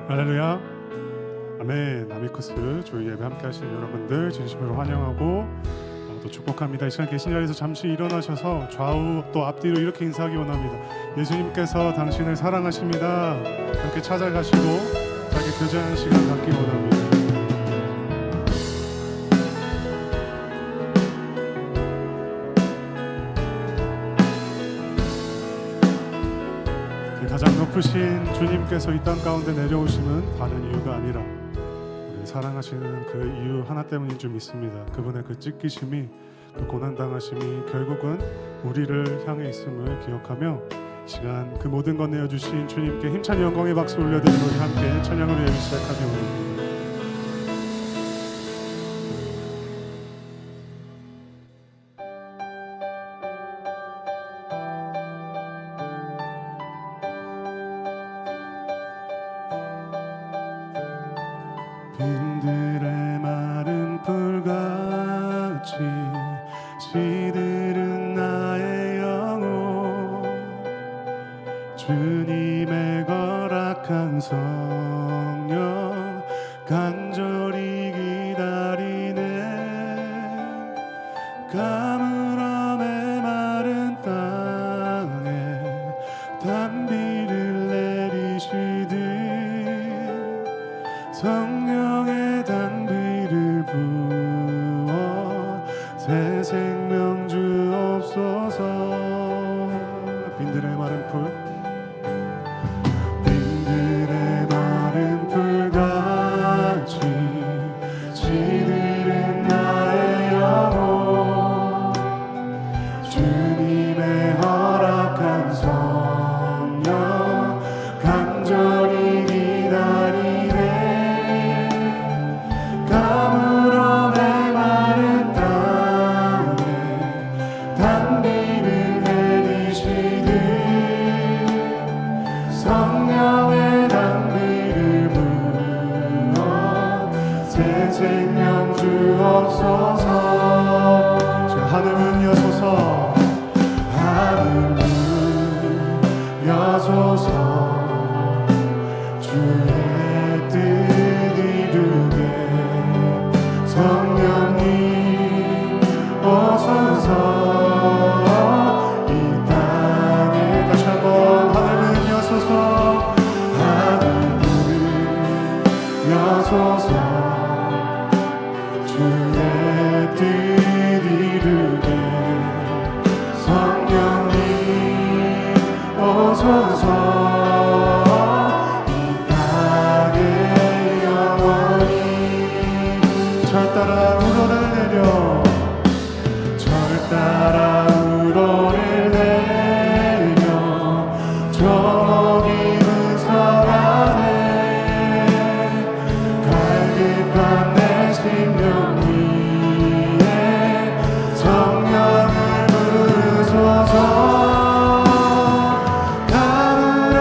할렐루야. 아멘. 아미쿠스 조이 예배 함께 하시는 여러분들 진심으로 환영하고 또 축복합니다. 이 시간 계신 자리에서 잠시 일어나셔서 좌우 또 앞뒤로 이렇게 인사하기 원합니다. 예수님께서 당신을 사랑하십니다. 함께 찾아가시고 자기 교제하는 시간 갖기 원합니다. 가장 높으신 주님께서 이 땅 가운데 내려오시는 다른 이유가 아니라 우리를 사랑하시는 그 이유 하나 때문인 줄 믿습니다. 그분의 그 찢기심이, 그 고난당하심이 결국은 우리를 향해 있음을 기억하며 이 시간 그 모든 것 내어주신 주님께 힘찬 영광의 박수 올려드리고 우리 함께 찬양으로 예배 시작하기 원합니다. 빈들의 마른 풀같이 시들은 나의 영혼, 주님의 거룩한 성령 간절히 기다리네. 가물어 메마른 땅에 단비를 내리시듯 성령의 단비를 부어 새 생명 주옵소서. 빈들의 마른 풀, 빈들의 마른 풀같이 시들은 나의 영혼, 주님의 허락한 성령 간절히 기다리네. 가물어 메마른 땅에 단비를 내리시듯 성령의 단비를 부어 새 생명 주옵소서. 하늘은 여소서, 하늘은 여소서, 주의 뜻 이루게 성령님 오소서. 이 땅에 다시 한번 하늘은 여소서, 하늘은 여소서, 주의 뜻 이루게 성령님 오소서. 절 따라 우러를 내려, 절 따라 우러를 내려 저기는 성 안에 갈급한 내 심령 위에 성령을 부으소서. 가물어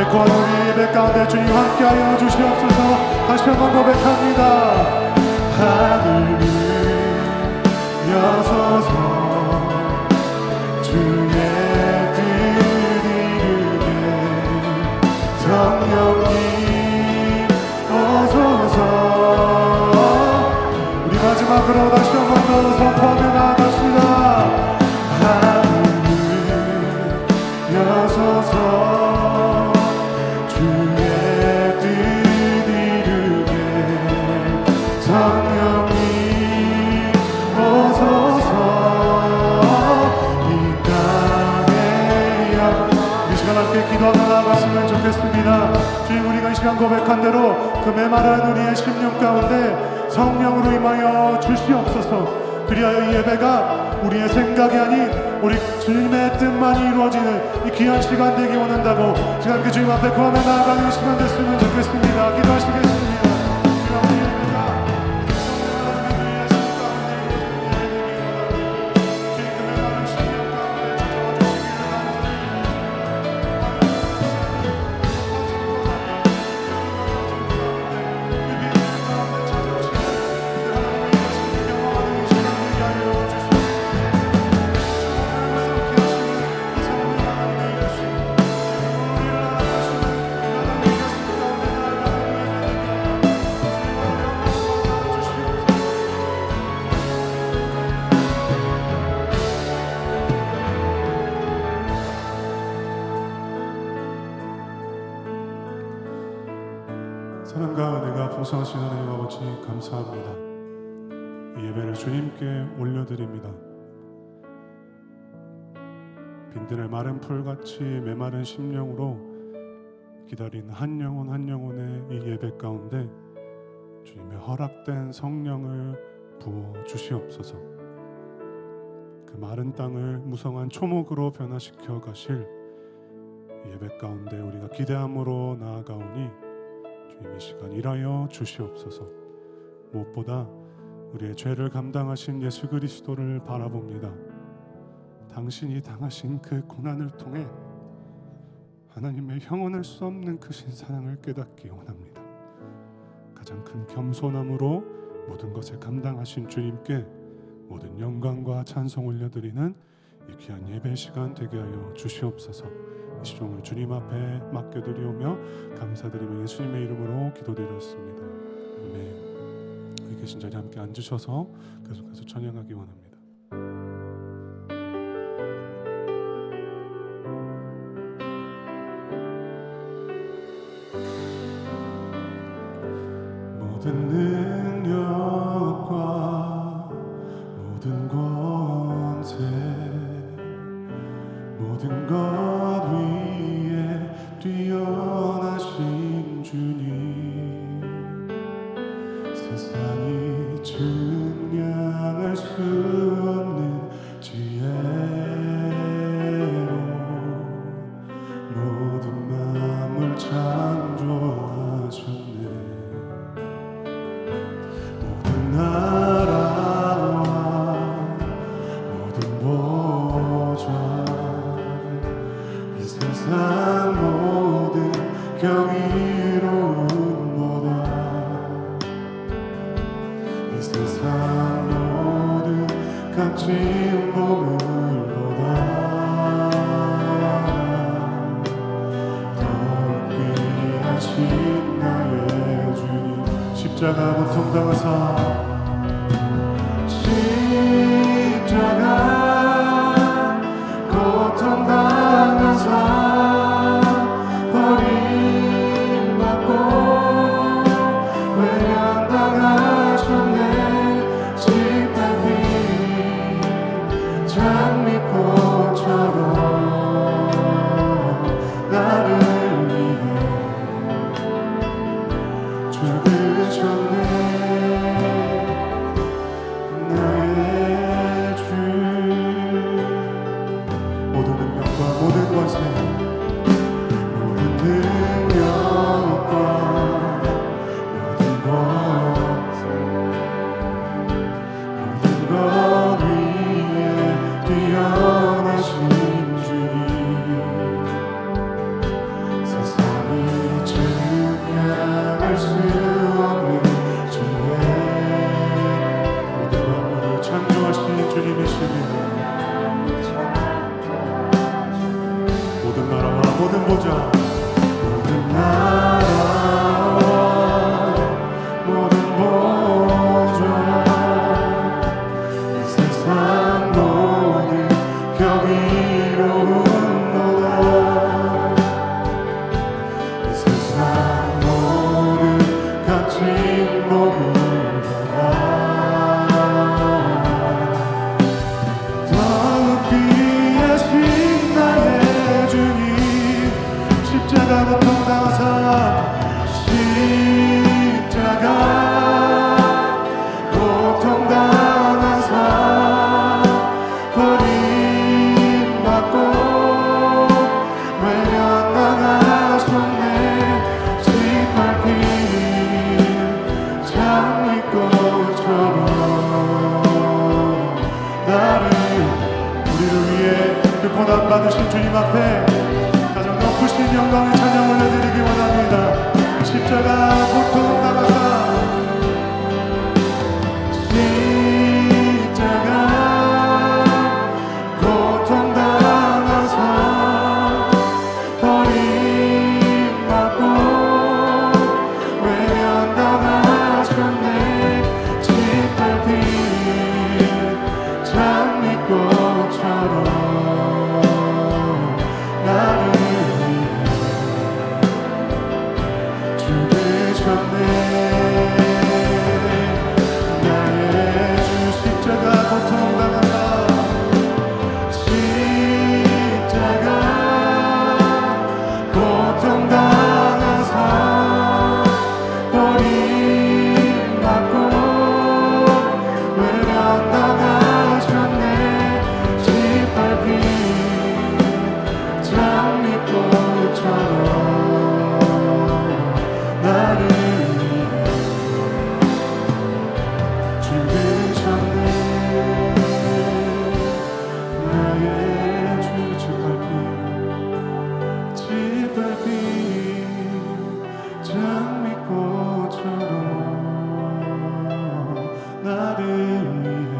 베풀어하는 우리 예배 가운데 주님 함께하여 주시옵소서. 다시 한번 고백합니다. 하늘을 여서서 주의 뜻 이루게 성령님 오소서. 우리 마지막으로 다시 한번 더 선포하며 나아갑시다. 하늘을 여서서 주의 뜻 이루게 성령님 오소서. 이 땅에 이 시간 함께 기도하며 나아갔으면 좋겠습니다. 주님, 우리가 이 시간 고백한 대로 그 메마른 우리의 심령 가운데 성령으로 임하여 주시옵소서. 그리하여 이 예배가 우리의 생각이 아닌 우리 주님의 뜻만이 이루어지는 이 귀한 시간 되기 원한다고 시간 함께 주님 앞에 구하며 나아가는 시간 됐으면 좋겠습니다. 기도하시겠습니다. 사랑과 은혜가 풍성하신 하나님 아버지 감사합니다. 이 예배를 주님께 올려드립니다. 빈들의 마른 풀같이 메마른 심령으로 기다린 한 영혼 한 영혼의 이 예배 가운데 주님의 허락된 성령을 부어 주시옵소서. 그 마른 땅을 무성한 초목으로 변화시켜 가실 예배 가운데 우리가 기대함으로 나아가오니 주님 이 시간 일하여 주시옵소서. 무엇보다 우리의 죄를 감당하신 예수 그리스도를 바라봅니다. 당신이 당하신 그 고난을 통해 하나님의 형언할 수 없는 크신 사랑을 깨닫기 원합니다. 가장 큰 겸손함으로 모든 것을 감당하신 주님께 모든 영광과 찬송 올려드리는 이 귀한 예배 시간 되게 하여 주시옵소서. 이 시종을 주님 앞에 맡겨드리오며 감사드리며 예수님의 이름으로 기도드렸습니다. 아멘. 우리 계신 자리에 함께 앉으셔서 계속해서 찬양하기 원합니다. 모든 능력과 모든 권세 모든 것 위에 뛰어나신 주님 세상이 증량할 수 없는 지혜로 모든 만물 창조하셨네. 모든 나라와 모든 보좌 이 세상 모든 경이로운 보다 이 세상 모든 값진 보물보다 더 귀하신 나의 주님 십자가 고통당하사 십자가 고통당하사 버림받고 외면당하셨네. 십자비 장미꽃처럼 나를 위해 죽으셨네. 나의 주 모든 능력과 모든 권세 모든 능력과 모든 권세 모든 것 위에 주님이시니 모든 나라와 모든 보좌 모든 나라와 모든 보좌 이 세상 모든 경이로움보다 이 세상 모든 값진 몸보다 십자가 고통당하사 십자가 고통당하사 버림받고 외면당하셨네 짓밟힌 장미꽃처럼 나를 우리를 위해 그 고난받으신 주님 앞에 높으신 영광의 찬양 올려드리기 원합니다. 십자가 고통당하사 십자가 고통당하사 버림받고 외면당하셨네 짓밟힌 장미꽃처럼 나를 나의 주 십자가 고통당하사 십자가 고통당하사 버림받고 외면당하셨네 짓밟힌 장미꽃처럼 나를 죽으셨네 나의 주 짓밟힌 장미꽃처럼 나를 위해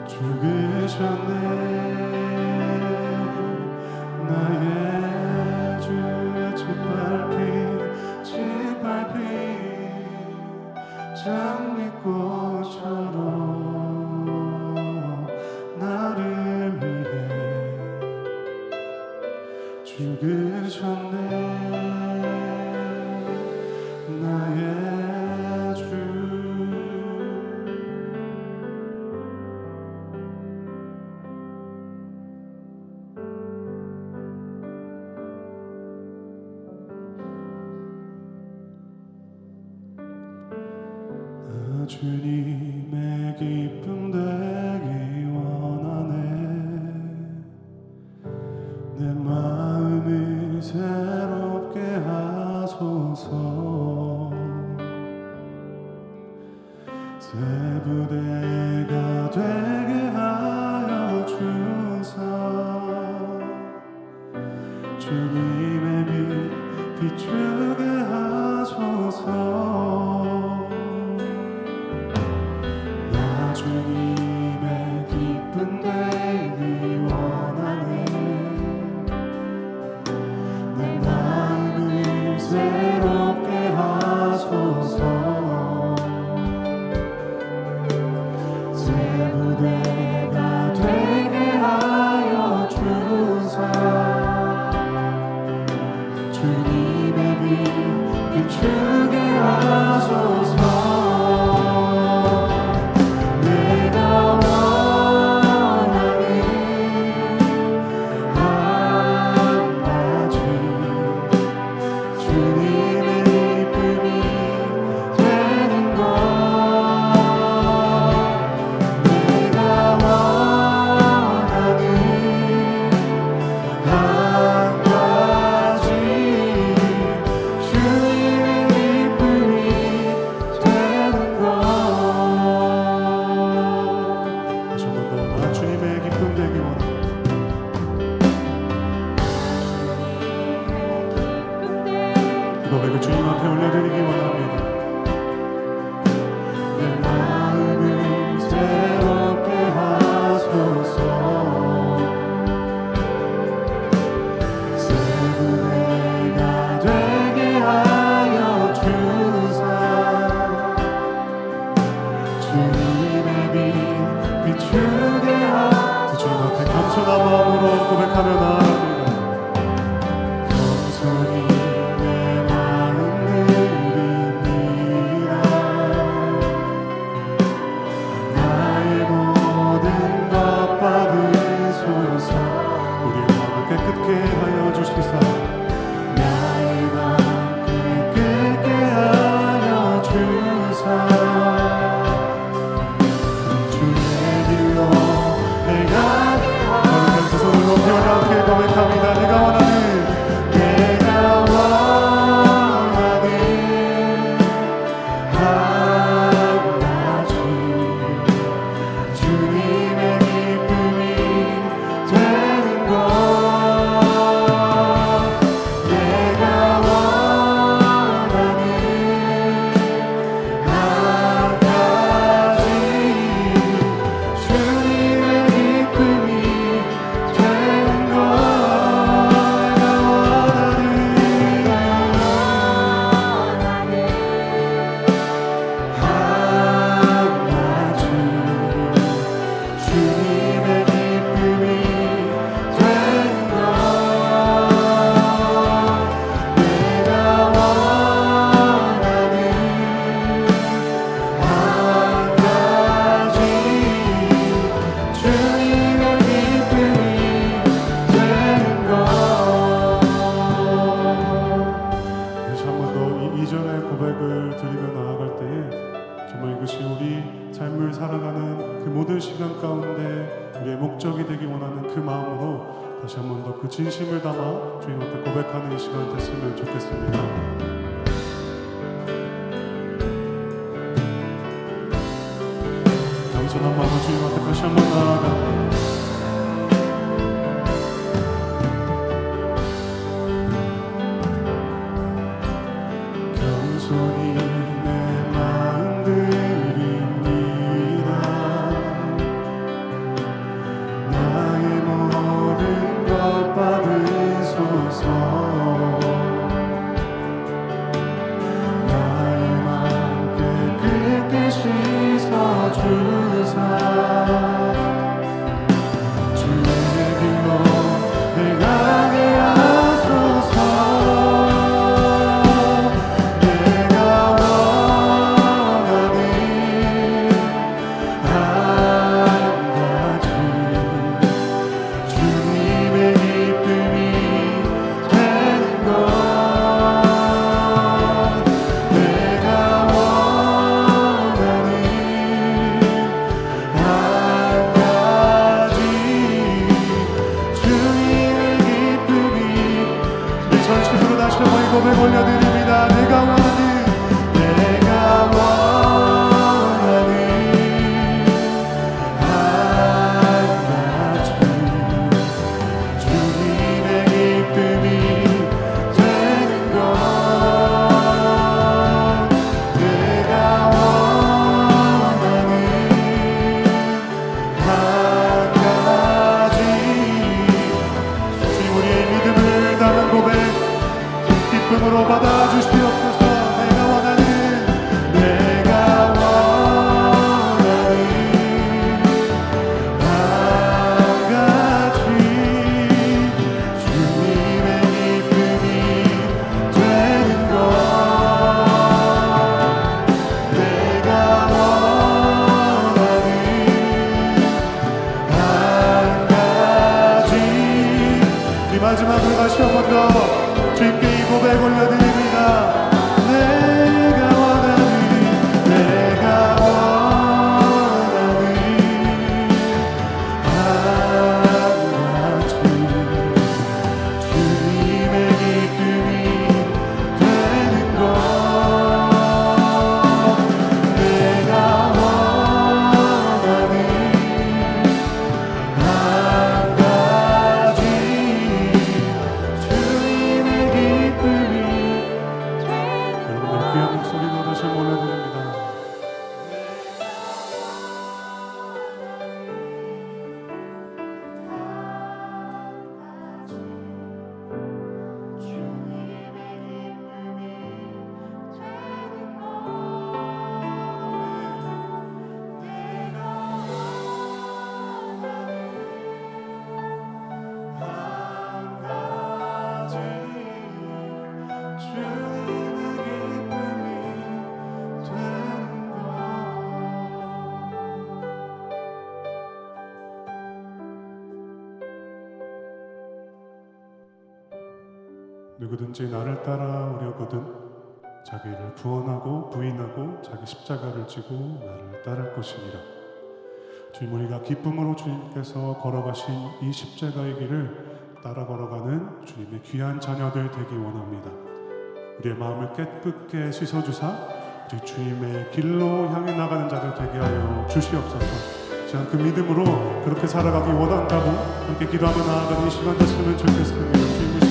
죽으셨네 나의 주 짓밟힌 장미꽃처럼 나를 위해 죽으셨네 나의 주 주님의 기쁨 되기 원하네 내 마음을 새롭게 하소서 새 부대가 되게 하여 주사 주님의 빛 비추게 하소서 주님의 기쁨 되기 원하네 내 마음을 새롭게 하소서 새 부대가 되게 하여 주사 주님의 빛 비추게 하소서 내가 비추게 하소서. 주님 앞에 겸손한 마음으로 고백하며 나아갑니다. 겸손히 내 마음 드립니다. 나의 모든 것 받으소서. 우리의 마음을 깨끗게 하여 주시사 나의 마음 깨끗게 하여 주사 주의 길로 내가 거룩한 두 손을 높여 함께 고백합니다. 내가 원하는 한 가지 주님의 기쁨이 되는 것 내가 원하는 한 가지 주님의 기쁨이 되는 것 내가 원하는 한 가지 주님의 기쁨이 되는 것 내가 원하는 한 가지 주님의 기쁨이 되는 것 다시 한 번 더 이전의 고백을 드리며 나아갈 때에 정말 이것이 우리 삶을 살아가는 그 모든 시간 가운데 우리의 목적이 되기 원하는 그 마음으로 다시 한 번 더 그 진심을 담아 주님 앞에 고백하는 이 시간 됐으면 좋겠습니다. 겸손한 마음으로 주님 앞에 다시 한 번 나아갑니다. 겸손히 내 마음 드립니다. 나의 모든 것 받으소서. 나의 마음 깨끗게 씻어주사 주의 길로 내 가게 하소서. 내가 원하는 한 가지 주님의 기쁨이 되는 것 내가 원하는 한 가지 주님의 기쁨이 우리 전심으로 다시 한번 이 고백 올려드립니다. 내가 원하는 한 가지 주님의 기쁨이 되는 것 내가 원하는 한 가지 주님 우리의 믿음을 담은 고백 기쁨으로 받아주시옵소서. 내가 원하는 한 가지 주님의 기쁨이 되는 것 내가 원하는 한 가지 이 마지막으로 다시 한 번 더 주님께 이 고백 올려드립니다. 내가 원하는 한 가지 주님의 기쁨이 되는 것 내가 원하는 한 가지 주님의 기쁨이 누구든지 나를 따라오려거든 자기를 부인하고 자기 십자가를 지고 나를 따를 것이니라. 주님, 우리가 기쁨으로 주님께서 걸어가신 이 십자가의 길을 따라 걸어가는 주님의 귀한 자녀들 되기 원합니다. 우리의 마음을 깨끗게 씻어주사 우리 주님의 길로 향해 나가는 자들 되게 하여 주시옵소서. 제가 그 믿음으로 그렇게 살아가기 원한다고 함께 기도하며 나아가는 이 시간 됐으면 좋겠습니다. 주님의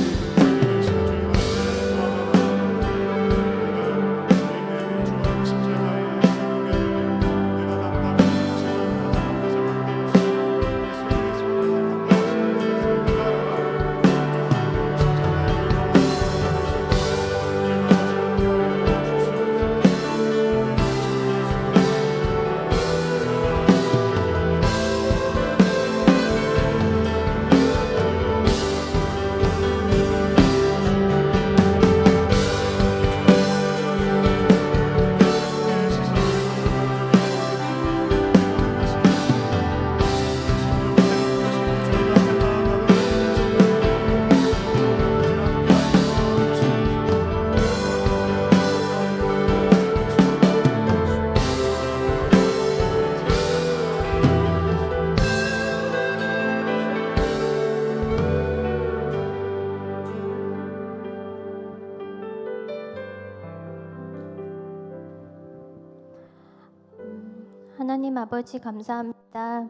하나님 아버지 감사합니다.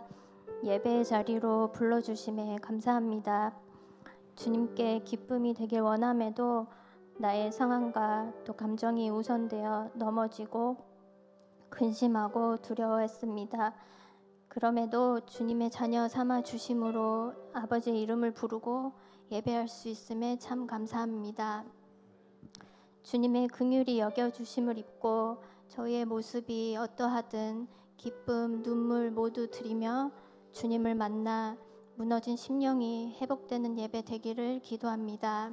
예배의 자리로 불러주심에 감사합니다. 주님께 기쁨이 되길 원함에도 나의 상황과 또 감정이 우선되어 넘어지고 근심하고 두려워했습니다. 그럼에도 주님의 자녀 삼아 주심으로 아버지의 이름을 부르고 예배할 수 있음에 참 감사합니다. 주님의 긍휼히 여겨주심을 입고 저희의 모습이 어떠하든 기쁨, 눈물 모두 드리며 주님을 만나 무너진 심령이 회복되는 예배 되기를 기도합니다.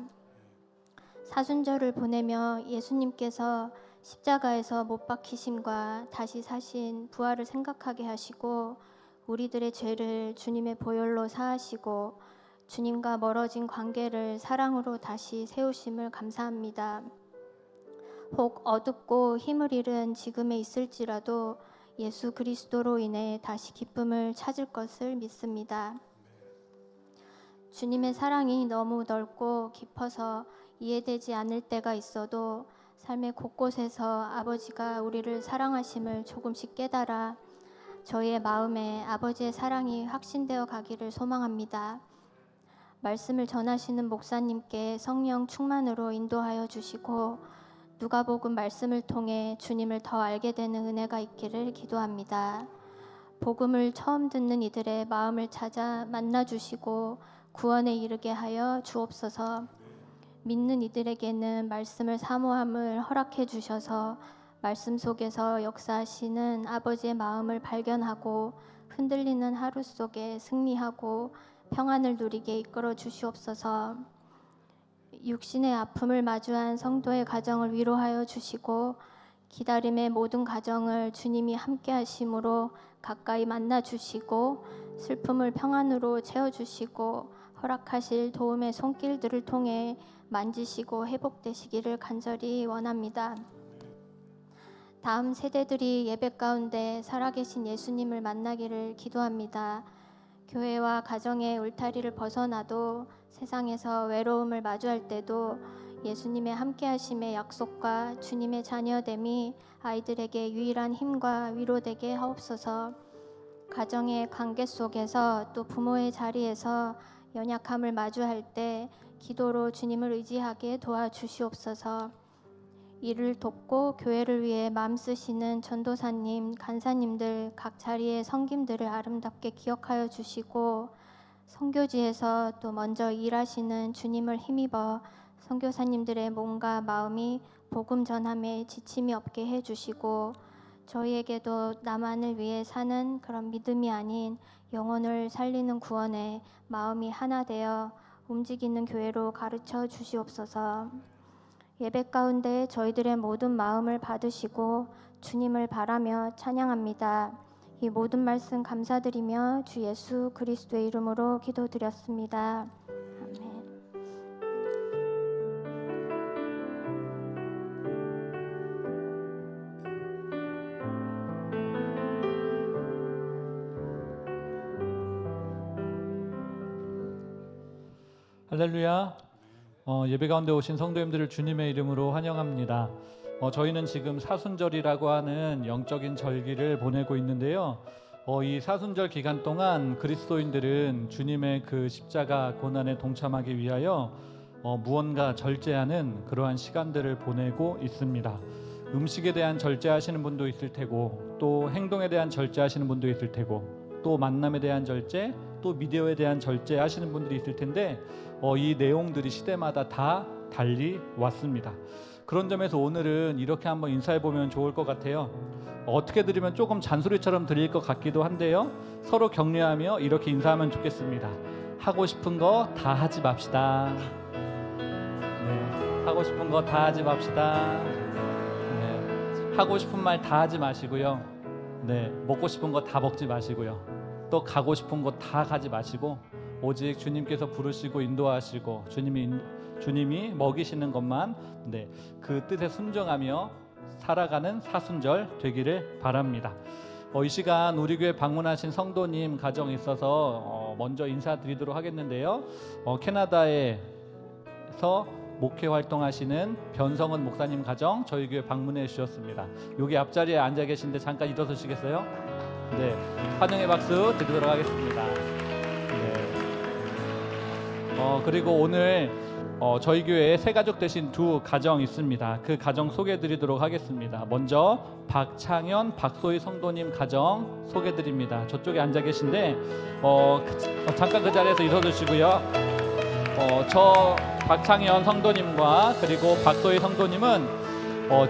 사순절을 보내며 예수님께서 십자가에서 못 박히심과 다시 사신 부활을 생각하게 하시고 우리들의 죄를 주님의 보혈로 사하시고 주님과 멀어진 관계를 사랑으로 다시 세우심을 감사합니다. 혹 어둡고 힘을 잃은 지금에 있을지라도 예수 그리스도로 인해 다시 기쁨을 찾을 것을 믿습니다. 주님의 사랑이 너무 넓고 깊어서 이해되지 않을 때가 있어도 삶의 곳곳에서 아버지가 우리를 사랑하심을 조금씩 깨달아 저희의 마음에 아버지의 사랑이 확신되어 가기를 소망합니다. 말씀을 전하시는 목사님께 성령 충만으로 인도하여 주시고 누가복음 말씀을 통해 주님을 더 알게 되는 은혜가 있기를 기도합니다. 복음을 처음 듣는 이들의 마음을 찾아 만나 주시고 구원에 이르게 하여 주옵소서. 믿는 이들에게는 말씀을 사모함을 허락해 주셔서 말씀 속에서 역사하시는 아버지의 마음을 발견하고 흔들리는 하루 속에 승리하고 평안을 누리게 이끌어 주시옵소서. 육신의 아픔을 마주한 성도의 가정을 위로하여 주시고 기다림의 모든 가정을 주님이 함께 하심으로 가까이 만나 주시고 슬픔을 평안으로 채워주시고 허락하실 도움의 손길들을 통해 만지시고 회복되시기를 간절히 원합니다. 다음 세대들이 예배 가운데 살아계신 예수님을 만나기를 기도합니다. 교회와 가정의 울타리를 벗어나도 세상에서 외로움을 마주할 때도 예수님의 함께하심의 약속과 주님의 자녀됨이 아이들에게 유일한 힘과 위로되게 하옵소서. 가정의 관계 속에서 또 부모의 자리에서 연약함을 마주할 때 기도로 주님을 의지하게 도와주시옵소서. 이를 돕고 교회를 위해 마음 쓰시는 전도사님, 간사님들 각 자리의 섬김들을 아름답게 기억하여 주시고 선교지에서 또 먼저 일하시는 주님을 힘입어 선교사님들의 몸과 마음이 복음 전함에 지침이 없게 해주시고 저희에게도 나만을 위해 사는 그런 믿음이 아닌 영혼을 살리는 구원에 마음이 하나 되어 움직이는 교회로 가르쳐 주시옵소서. 예배 가운데 저희들의 모든 마음을 받으시고 주님을 바라며 찬양합니다. 이 모든 말씀 감사드리며 주 예수 그리스도의 이름으로 기도드렸습니다. 아멘. 할렐루야. 예배 가운데 오신 성도님들을 주님의 이름으로 환영합니다. 저희는 지금 사순절이라고 하는 영적인 절기를 보내고 있는데요. 이 사순절 기간 동안 그리스도인들은 주님의 그 십자가 고난에 동참하기 위하여 무언가 절제하는 그러한 시간들을 보내고 있습니다. 음식에 대한 절제하시는 분도 있을 테고, 또 행동에 대한 절제하시는 분도 있을 테고, 또 만남에 대한 절제, 또 미디어에 대한 절제하시는 분들이 있을 텐데, 이 내용들이 시대마다 다 달리 왔습니다. 그런 점에서 오늘은 이렇게 한번 인사해 보면 좋을 것 같아요. 어떻게 들으면 조금 잔소리처럼 들릴 것 같기도 한데요, 서로 격려하며 이렇게 인사하면 좋겠습니다. 하고 싶은 거 다 하지 맙시다. 네, 하고 싶은 거 다 하지 맙시다. 네, 하고 싶은 말 다 하지 마시고요. 네, 먹고 싶은 거 다 먹지 마시고요. 또 가고 싶은 곳 다 가지 마시고, 오직 주님께서 부르시고 인도하시고 주님이 먹이시는 것만, 네, 그 뜻에 순종하며 살아가는 사순절 되기를 바랍니다. 이 시간 우리 교회 방문하신 성도님 가정에 있어서 먼저 인사드리도록 하겠는데요. 캐나다에서 목회 활동하시는 변성은 목사님 가정 저희 교회 방문해 주셨습니다. 여기 앞자리에 앉아 계신데 잠깐 일어서시겠어요? 네, 환영의 박수 드리도록 하겠습니다. 네. 그리고 오늘 저희 교회에 새 가족 되신 두 가정 있습니다. 그 가정 소개해 드리도록 하겠습니다. 먼저 박창현, 박소희 성도님 가정 소개해 드립니다. 저쪽에 앉아 계신데 잠깐 그 자리에서 일어서시고요. 저 박창현 성도님과 그리고 박소희 성도님은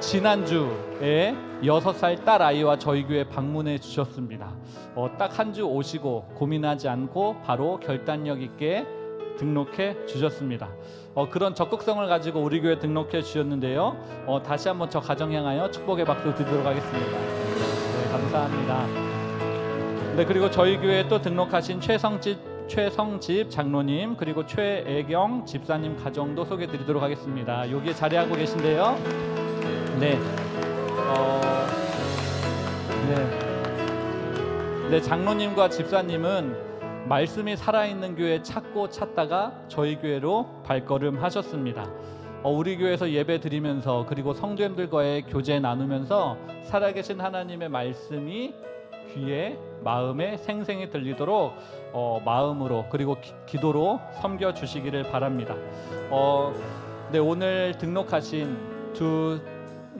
지난주에 6살 딸 아이와 저희 교회 방문해 주셨습니다. 딱 한 주 오시고 고민하지 않고 바로 결단력 있게 등록해 주셨습니다. 그런 적극성을 가지고 우리 교회 등록해 주셨는데요. 다시 한번 저 가정 향하여 축복의 박수 드리도록 하겠습니다. 네, 감사합니다. 네, 그리고 저희 교회에 또 등록하신 최성집 장로님 그리고 최애경 집사님 가정도 소개해 드리도록 하겠습니다. 여기에 자리하고 계신데요. 네. 네, 장로님과 집사님은 말씀이 살아있는 교회 찾고 찾다가 저희 교회로 발걸음하셨습니다. 우리 교회에서 예배 드리면서 그리고 성도님들과의 교제 나누면서 살아계신 하나님의 말씀이 귀에 마음에 생생히 들리도록 마음으로 그리고 기도로 섬겨주시기를 바랍니다. 네, 오늘 등록하신 두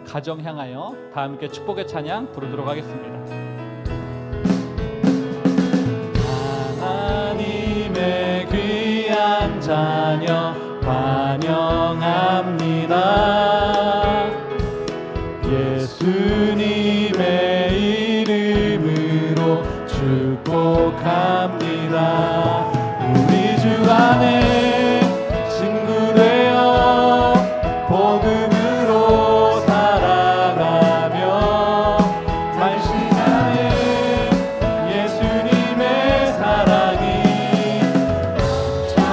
가정 향하여 다 함께 축복의 찬양 부르도록 하겠습니다. 하나님의 귀한 자녀 환영합니다. 예수님의 이름으로 축복합니다. 우리 주 안에 친구 되어 복음으로 살아가며 발신하는 예수님의 사랑이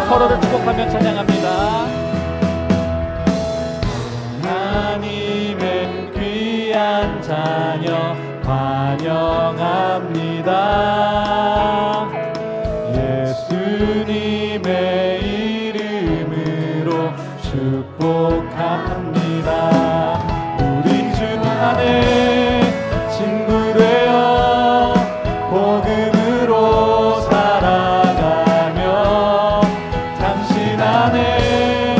서로를 축복하며 찬양합니다. 하나님의 귀한 자녀 환영합니다. 예수님의 이름으로 축복합니다. 우리 주 안에 친구 되어 복음으로 살아가며 당신 안에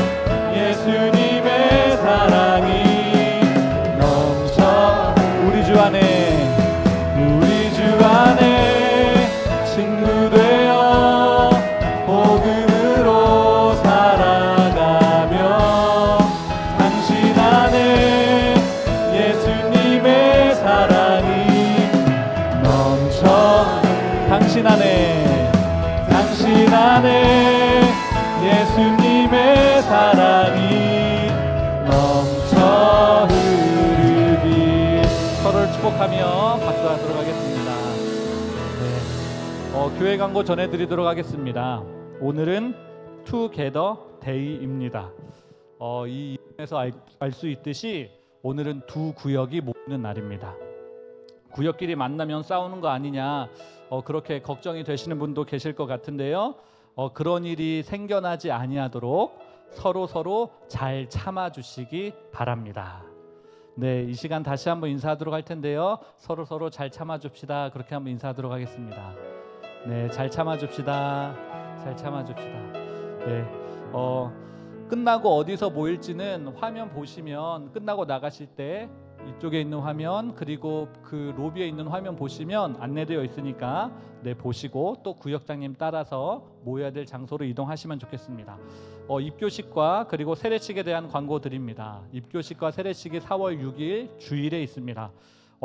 예수님의 사랑이 넘쳐. 우리 주 안에 친구 되어 복음으로 살아가며 당신 안에 예수님의 사랑이 넘쳐. 당신 안에 예수님의 사랑이 넘쳐 흐르기. 서로를 축복하며 박수하도록 하겠습니다. 네. 교회 광고 전해드리도록 하겠습니다. 오늘은 투게더 데이입니다. 이 이름에서 알 수 있듯이 오늘은 두 구역이 모이는 날입니다. 구역끼리 만나면 싸우는 거 아니냐, 그렇게 걱정이 되시는 분도 계실 것 같은데요. 그런 일이 생겨나지 아니하도록 서로 잘 참아주시기 바랍니다. 네, 이 시간 다시 한번 인사하도록 할 텐데요. 서로 잘 참아줍시다. 그렇게 한번 인사하도록 하겠습니다. 네, 잘 참아줍시다. 잘 참아줍시다. 네, 끝나고 어디서 모일지는 화면 보시면 끝나고 나가실 때 이쪽에 있는 화면 그리고 그 로비에 있는 화면 보시면 안내되어 있으니까 네, 보시고 또 구역장님 따라서 모여야 될 장소로 이동하시면 좋겠습니다. 입교식과 그리고 세례식에 대한 광고 드립니다. 입교식과 세례식이 4월 6일 주일에 있습니다.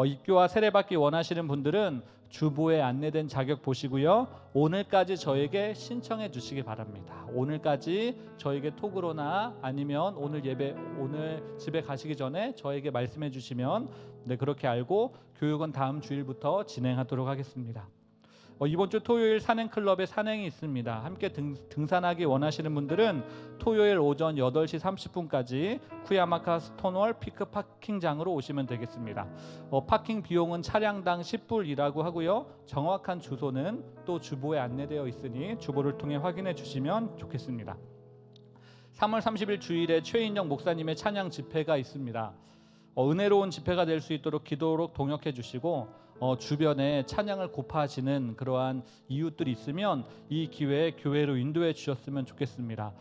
입교와 세례받기 원하시는 분들은 주보에 안내된 자격 보시고요. 오늘까지 저에게 신청해 주시기 바랍니다. 오늘까지 저에게 톡으로나 아니면 오늘 집에 가시기 전에 저에게 말씀해 주시면 네, 그렇게 알고 교육은 다음 주일부터 진행하도록 하겠습니다. 이번 주 토요일 산행클럽에 산행이 있습니다. 함께 등산하기 원하시는 분들은 토요일 오전 8시 30분까지 쿠야마카 스톤월 피크 파킹장으로 오시면 되겠습니다. 파킹 비용은 차량당 10불이라고 하고요. 정확한 주소는 또 주보에 안내되어 있으니 주보를 통해 확인해 주시면 좋겠습니다. 3월 30일 주일에 최인영 목사님의 찬양 집회가 있습니다. 은혜로운 집회가 될 수 있도록 기도로 동역해 주시고 주변에 찬양을 고파하시는 그러한 이웃들이 있으면 이 기회에 교회로 인도해 주셨으면 좋겠습니다.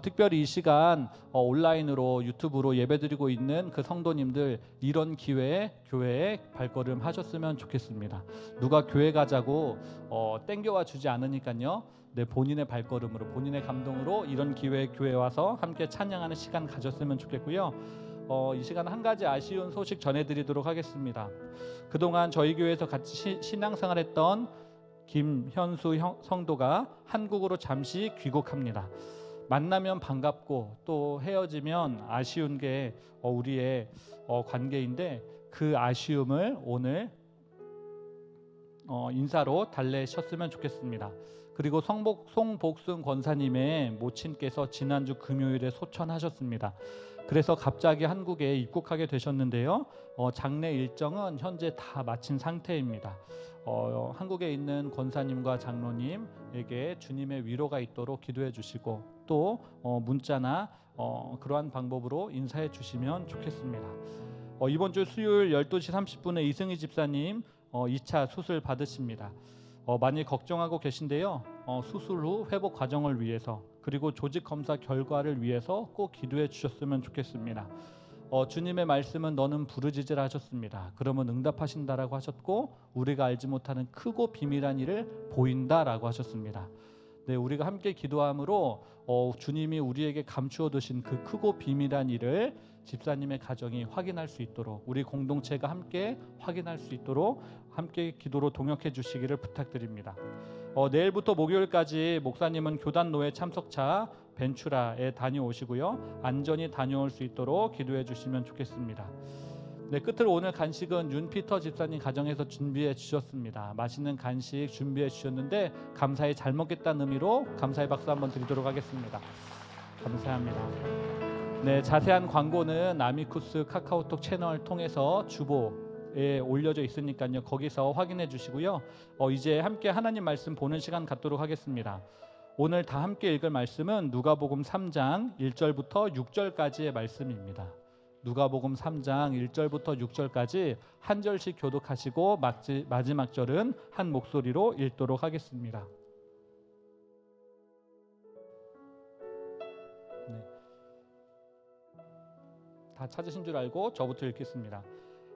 특별히 이 시간 온라인으로 유튜브로 예배드리고 있는 그 성도님들 이런 기회에 교회에 발걸음 하셨으면 좋겠습니다. 누가 교회 가자고 땡겨와 주지 않으니까요. 네, 본인의 발걸음으로 본인의 감동으로 이런 기회에 교회 와서 함께 찬양하는 시간 가졌으면 좋겠고요. 이 시간 한 가지 아쉬운 소식 전해드리도록 하겠습니다. 그동안 저희 교회에서 같이 신앙생활했던 김현수 성도가 한국으로 잠시 귀국합니다. 만나면 반갑고 또 헤어지면 아쉬운 게 우리의 관계인데 그 아쉬움을 오늘 인사로 달래셨으면 좋겠습니다. 그리고 송복순 권사님의 모친께서 지난주 금요일에 소천하셨습니다. 그래서 갑자기 한국에 입국하게 되셨는데요. 장례 일정은 현재 다 마친 상태입니다. 한국에 있는 권사님과 장로님에게 주님의 위로가 있도록 기도해 주시고 또 문자나 그러한 방법으로 인사해 주시면 좋겠습니다. 이번 주 수요일 12시 30분에 이승희 집사님 2차 수술 받으십니다. 많이 걱정하고 계신데요. 수술 후 회복 과정을 위해서 그리고 조직 검사 결과를 위해서 꼭 기도해 주셨으면 좋겠습니다. 주님의 말씀은 너는 부르짖으라 하셨습니다. 그러면 응답하신다라고 하셨고 우리가 알지 못하는 크고 비밀한 일을 보인다라고 하셨습니다. 네, 우리가 함께 기도함으로 주님이 우리에게 감추어 두신 그 크고 비밀한 일을 집사님의 가정이 확인할 수 있도록 우리 공동체가 함께 확인할 수 있도록 함께 기도로 동역해 주시기를 부탁드립니다. 내일부터 목요일까지 목사님은 교단노회 참석차 벤추라에 다녀오시고요. 안전히 다녀올 수 있도록 기도해 주시면 좋겠습니다. 네, 끝으로 오늘 간식은 윤피터 집사님 가정에서 준비해 주셨습니다. 맛있는 간식 준비해 주셨는데 감사히 잘 먹겠다는 의미로 감사의 박수 한번 드리도록 하겠습니다. 감사합니다. 네, 자세한 광고는 아미쿠스 카카오톡 채널 통해서 주보에 올려져 있으니까요. 거기서 확인해 주시고요. 이제 함께 하나님 말씀 보는 시간 갖도록 하겠습니다. 오늘 다 함께 읽을 말씀은 누가복음 3장 1절부터 6절까지의 말씀입니다. 누가복음 3장 1절부터 6절까지 한 절씩 교독하시고 마지막 절은 한 목소리로 읽도록 하겠습니다. 네. 다 찾으신 줄 알고 저부터 읽겠습니다.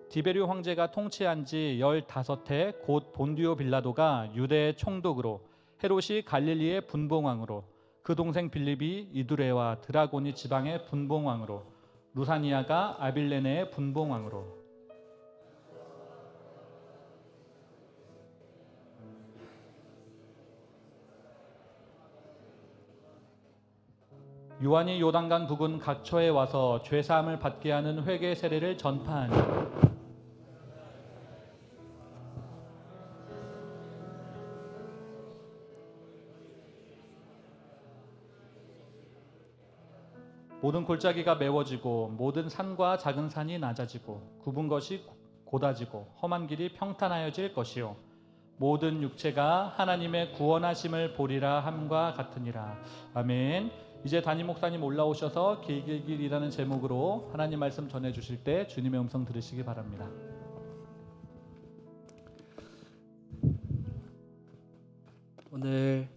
디베리오 황제가 통치한 지 15해 곧 본디오 빌라도가 유대의 총독으로 헤롯이 갈릴리의 분봉왕으로 그 동생 빌립이 이두레와 드라고니 지방의 분봉왕으로 루사니아가 아빌레네의 분봉왕으로 요한이 요단강 부근 각처에 와서 죄사함을 받게 하는 회개 세례를 전파하니 모든 골짜기가 메워지고 모든 산과 작은 산이 낮아지고 굽은 것이 곧아지고 험한 길이 평탄하여질 것이요 모든 육체가 하나님의 구원하심을 보리라 함과 같으니라. 아멘. 이제 담임 목사님 올라오셔서 길길길이라는 제목으로 하나님 말씀 전해주실 때 주님의 음성 들으시기 바랍니다. 오늘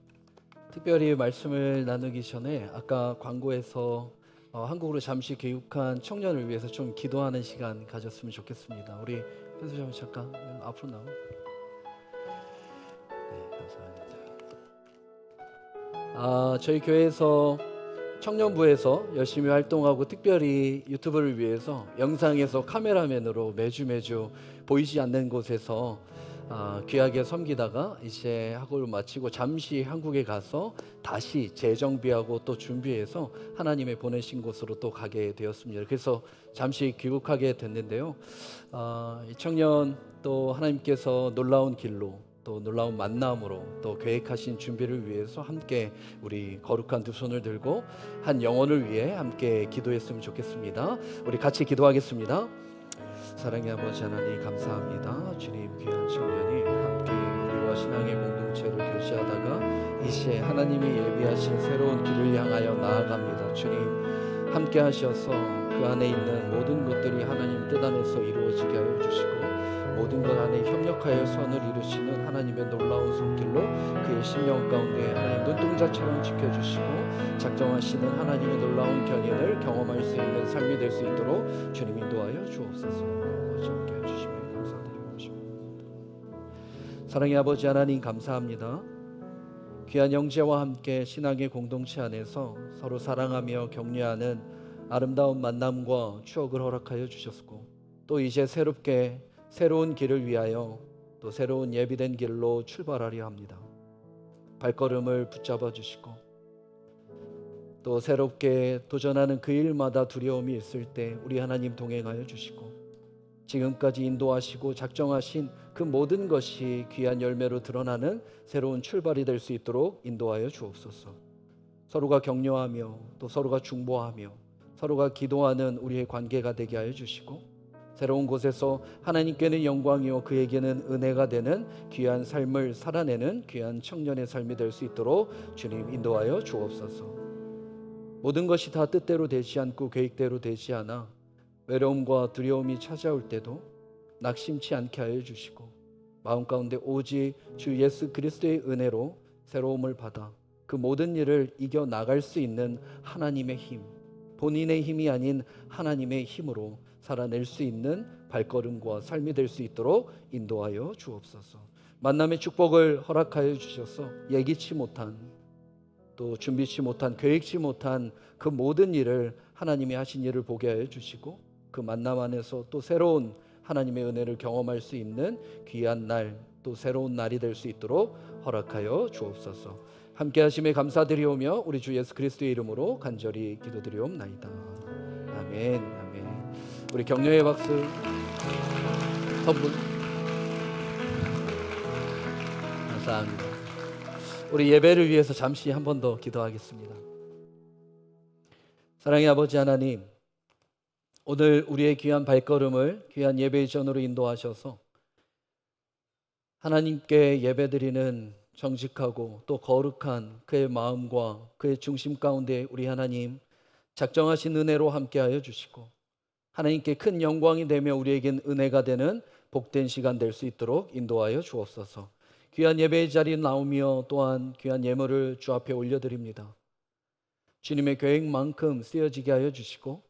특별히 말씀을 나누기 전에 아까 광고에서 한국으로 잠시 귀국한 청년을 위해서 좀 기도하는 시간 가졌으면 좋겠습니다. 우리 현수장 잠깐 앞으로 나와. 네, 감사합니다. 저희 교회에서 청년부에서 열심히 활동하고 특별히 유튜브를 위해서 영상에서 카메라맨으로 매주 보이지 않는 곳에서 귀하게 섬기다가 이제 학업을 마치고 잠시 한국에 가서 다시 재정비하고 또 준비해서 하나님의 보내신 곳으로 또 가게 되었습니다. 그래서 잠시 귀국하게 됐는데요. 이 청년 또 하나님께서 놀라운 길로 또 놀라운 만남으로 또 계획하신 준비를 위해서 함께 우리 거룩한 두 손을 들고 한 영혼을 위해 함께 기도했으면 좋겠습니다. 우리 같이 기도하겠습니다. 사랑의 아버지 하나님 감사합니다. 주님 귀한 청년이 함께 우리와 신앙의 공동체를 교제하다가 이제 하나님이 예비하신 새로운 길을 향하여 나아갑니다. 주님 함께 하셔서 그 안에 있는 모든 것들이 하나님 뜻 안에서 이루어지게 하여 주시고 모든 것 안에 협력하여 선을 이루시는 하나님의 놀라운 손길로 그의 심령 가운데 하나님 눈동자처럼 지켜주시고 작정하시는 하나님의 놀라운 견인을 경험할 수 있는 삶이 될 수 있도록 주님 인도하여 주옵소서. 함께 해주시면 감사드립니다. 사랑의 아버지 하나님 감사합니다. 귀한 형제와 함께 신앙의 공동체 안에서 서로 사랑하며 격려하는 아름다운 만남과 추억을 허락하여 주셨고 또 이제 새롭게 새로운 길을 위하여 또 새로운 예비된 길로 출발하려 합니다. 발걸음을 붙잡아 주시고 또 새롭게 도전하는 그 일마다 두려움이 있을 때 우리 하나님 동행하여 주시고 지금까지 인도하시고 작정하신 그 모든 것이 귀한 열매로 드러나는 새로운 출발이 될 수 있도록 인도하여 주옵소서. 서로가 격려하며 또 서로가 중보하며 서로가 기도하는 우리의 관계가 되게 하여 주시고 새로운 곳에서 하나님께는 영광이요 그에게는 은혜가 되는 귀한 삶을 살아내는 귀한 청년의 삶이 될 수 있도록 주님 인도하여 주옵소서. 모든 것이 다 뜻대로 되지 않고 계획대로 되지 않아 외로움과 두려움이 찾아올 때도 낙심치 않게 하여 주시고 마음 가운데 오직 주 예수 그리스도의 은혜로 새로움을 받아 그 모든 일을 이겨나갈 수 있는 하나님의 힘, 본인의 힘이 아닌 하나님의 힘으로 살아낼 수 있는 발걸음과 삶이 될 수 있도록 인도하여 주옵소서. 만남의 축복을 허락하여 주셔서 예기치 못한 또 준비치 못한 계획치 못한 그 모든 일을 하나님이 하신 일을 보게 하여 주시고 그 만남 안에서 또 새로운 하나님의 은혜를 경험할 수 있는 귀한 날 또 새로운 날이 될 수 있도록 허락하여 주옵소서. 함께 하심에 감사드리오며 우리 주 예수 그리스도의 이름으로 간절히 기도드리옵나이다. 아멘. 아멘. 우리 격려의 박수 선분 감사합니다. 우리 예배를 위해서 잠시 한 번 더 기도하겠습니다. 사랑의 아버지 하나님, 오늘 우리의 귀한 발걸음을 귀한 예배의 전으로 인도하셔서 하나님께 예배드리는 정직하고 또 거룩한 그의 마음과 그의 중심 가운데 우리 하나님 작정하신 은혜로 함께하여 주시고 하나님께 큰 영광이 되며 우리에겐 은혜가 되는 복된 시간 될 수 있도록 인도하여 주옵소서. 귀한 예배의 자리에 나오며 또한 귀한 예물을 주 앞에 올려드립니다. 주님의 계획만큼 쓰여지게 하여 주시고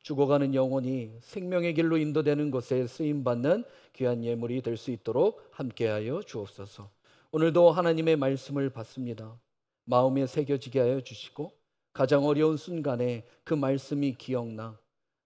죽어가는 영혼이 생명의 길로 인도되는 곳에 쓰임받는 귀한 예물이 될 수 있도록 함께하여 주옵소서. 오늘도 하나님의 말씀을 받습니다. 마음에 새겨지게 하여 주시고 가장 어려운 순간에 그 말씀이 기억나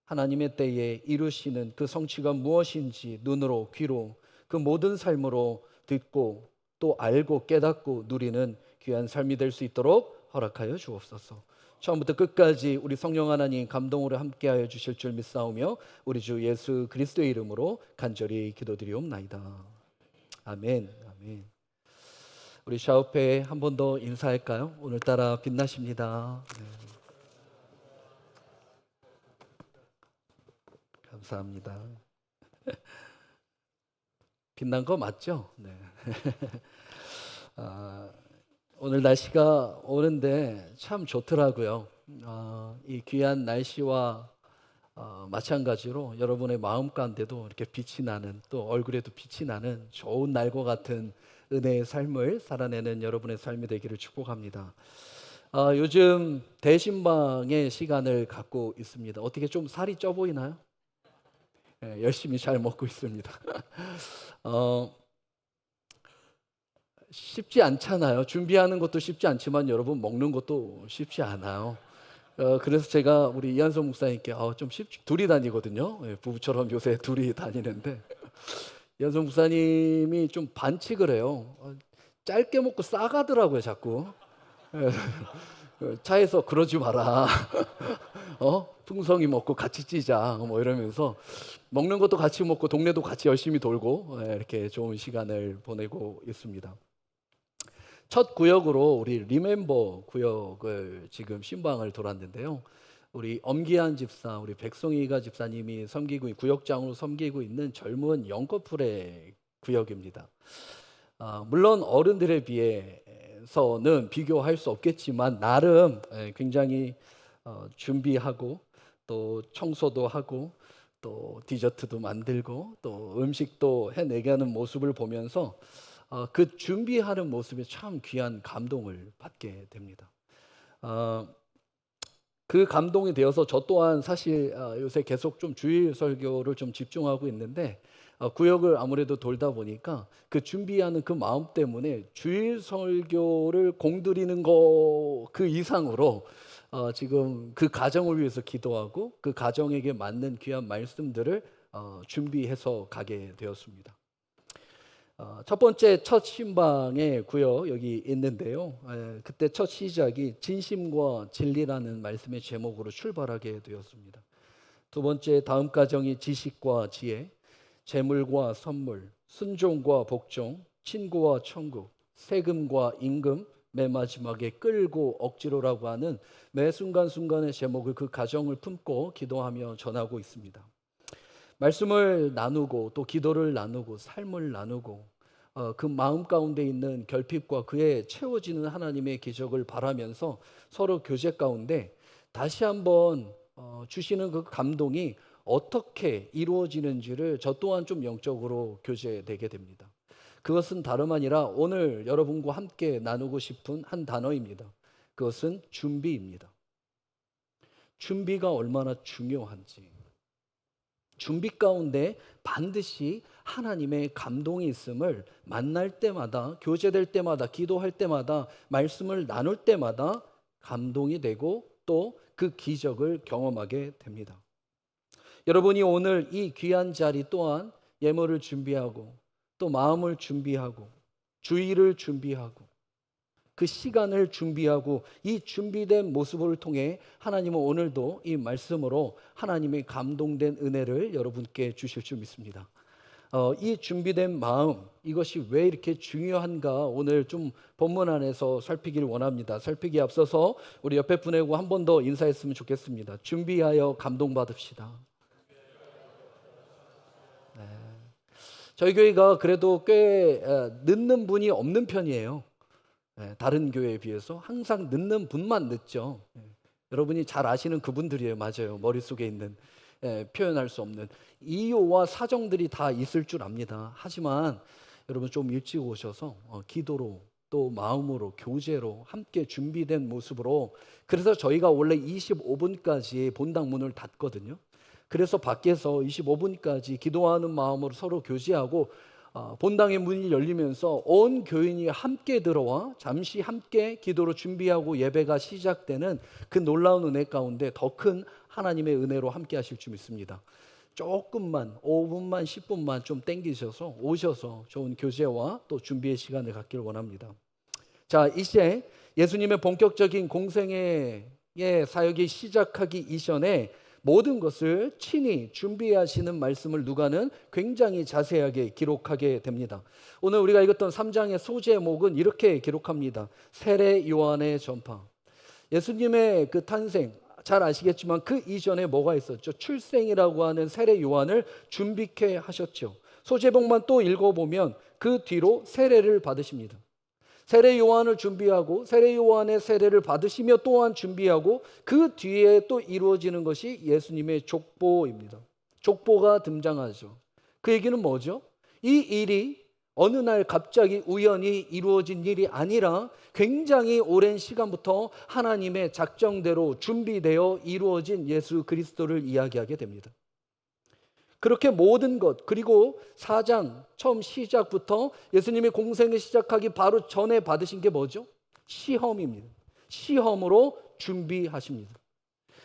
하나님의 때에 이루시는 그 성취가 무엇인지 눈으로 귀로 그 모든 삶으로 듣고 또 알고 깨닫고 누리는 귀한 삶이 될 수 있도록 허락하여 주옵소서. 처음부터 끝까지 우리 성령 하나님 감동으로 함께하여 주실 줄 믿사오며 우리 주 예수 그리스도의 이름으로 간절히 기도드리옵나이다. 아멘. 아멘. 우리 샤우페 한 번 더 인사할까요? 오늘따라 빛나십니다. 네. 감사합니다. 빛난 거 맞죠? 네. 오늘 날씨가 오는데 참 좋더라고요. 이 귀한 날씨와 마찬가지로 여러분의 마음 가운데도 이렇게 빛이 나는, 또 얼굴에도 빛이 나는 좋은 날과 같은 은혜의 삶을 살아내는 여러분의 삶이 되기를 축복합니다. 요즘 대신방의 시간을 갖고 있습니다. 어떻게 좀 살이 쪄 보이나요? 네, 열심히 잘 먹고 있습니다. 쉽지 않잖아요. 준비하는 것도 쉽지 않지만 여러분 먹는 것도 쉽지 않아요. 그래서 제가 우리 이한성 목사님께 좀 둘이 다니거든요. 예, 부부처럼 요새 둘이 다니는데 이한성 목사님이 좀 반칙을 해요. 짧게 먹고 싸가더라고요, 자꾸. 예, 차에서 그러지 마라. 풍성이 먹고 같이 찌자. 뭐 이러면서 먹는 것도 같이 먹고 동네도 같이 열심히 돌고 이렇게 좋은 시간을 보내고 있습니다. 첫 구역으로 우리 리멤버 구역을 지금 신방을 돌았는데요. 우리 엄기한 집사, 우리 백송이가 집사님이 섬기고 구역장으로 섬기고 있는 젊은 영커플의 구역입니다. 물론 어른들에 비해서는 비교할 수 없겠지만 나름 굉장히 준비하고 또 청소도 하고 또 디저트도 만들고 또 음식도 해내가는 모습을 보면서 그 준비하는 모습에 참 귀한 감동을 받게 됩니다. 그 감동이 되어서 저 또한 사실 요새 계속 좀 주일 설교를 좀 집중하고 있는데 구역을 아무래도 돌다 보니까 그 준비하는 그 마음 때문에 주일 설교를 공들이는 거 그 이상으로 지금 그 가정을 위해서 기도하고 그 가정에게 맞는 귀한 말씀들을 준비해서 가게 되었습니다. 첫 번째 첫 신방의 구역 여기 있는데요. 그때 첫 시작이 진심과 진리라는 말씀의 제목으로 출발하게 되었습니다. 두 번째 다음 가정이 지식과 지혜, 재물과 선물, 순종과 복종, 친구와 천국, 세금과 임금, 맨 마지막에 끌고 억지로라고 하는 매 순간순간의 제목을 그 가정을 품고 기도하며 전하고 있습니다. 말씀을 나누고 또 기도를 나누고 삶을 나누고 그 마음 가운데 있는 결핍과 그에 채워지는 하나님의 기적을 바라면서 서로 교제 가운데 다시 한번 주시는 그 감동이 어떻게 이루어지는지를 저 또한 좀 영적으로 교제되게 됩니다. 그것은 다름 아니라 오늘 여러분과 함께 나누고 싶은 한 단어입니다. 그것은 준비입니다. 준비가 얼마나 중요한지, 준비 가운데 반드시 하나님의 감동이 있음을 만날 때마다, 교제될 때마다, 기도할 때마다, 말씀을 나눌 때마다 감동이 되고 또 그 기적을 경험하게 됩니다. 여러분이 오늘 이 귀한 자리 또한 예물을 준비하고 또 마음을 준비하고 주의를 준비하고 그 시간을 준비하고 이 준비된 모습을 통해 하나님은 오늘도 이 말씀으로 하나님의 감동된 은혜를 여러분께 주실 줄 믿습니다. 이 준비된 마음, 이것이 왜 이렇게 중요한가 오늘 좀 본문 안에서 살피기를 원합니다. 살피기에 앞서서 우리 옆에 분하고 한 번 더 인사했으면 좋겠습니다. 준비하여 감동받읍시다. 네. 저희 교회가 그래도 꽤 늦는 분이 없는 편이에요. 다른 교회에 비해서 항상 늦는 분만 늦죠. 여러분이 잘 아시는 그분들이에요. 맞아요. 머릿속에 있는 표현할 수 없는 이유와 사정들이 다 있을 줄 압니다. 하지만 여러분 좀 일찍 오셔서 기도로 또 마음으로 교제로 함께 준비된 모습으로, 그래서 저희가 원래 25분까지 본당 문을 닫거든요. 그래서 밖에서 25분까지 기도하는 마음으로 서로 교제하고 본당의 문이 열리면서 온 교인이 함께 들어와 잠시 함께 기도로 준비하고 예배가 시작되는 그 놀라운 은혜 가운데 더 큰 하나님의 은혜로 함께 하실 줄 믿습니다. 조금만 5분만 10분만 좀 땡기셔서 오셔서 좋은 교제와 또 준비의 시간을 갖길 원합니다. 자, 이제 예수님의 본격적인 공생의 사역이 시작하기 이전에 모든 것을 친히 준비하시는 말씀을 누가는 굉장히 자세하게 기록하게 됩니다. 오늘 우리가 읽었던 3장의 소제목은 이렇게 기록합니다. 세례 요한의 전파. 예수님의 그 탄생 잘 아시겠지만 그 이전에 뭐가 있었죠? 출생이라고 하는 세례 요한을 준비케 하셨죠. 소제목만 또 읽어보면 그 뒤로 세례를 받으십니다. 세례 요한을 준비하고 세례 요한의 세례를 받으시며 또한 준비하고 그 뒤에 또 이루어지는 것이 예수님의 족보입니다. 족보가 등장하죠. 그 얘기는 뭐죠? 이 일이 어느 날 갑자기 우연히 이루어진 일이 아니라 굉장히 오랜 시간부터 하나님의 작정대로 준비되어 이루어진 예수 그리스도를 이야기하게 됩니다. 그렇게 모든 것, 그리고 4장 처음 시작부터 예수님이 공생을 시작하기 바로 전에 받으신 게 뭐죠? 시험입니다. 시험으로 준비하십니다.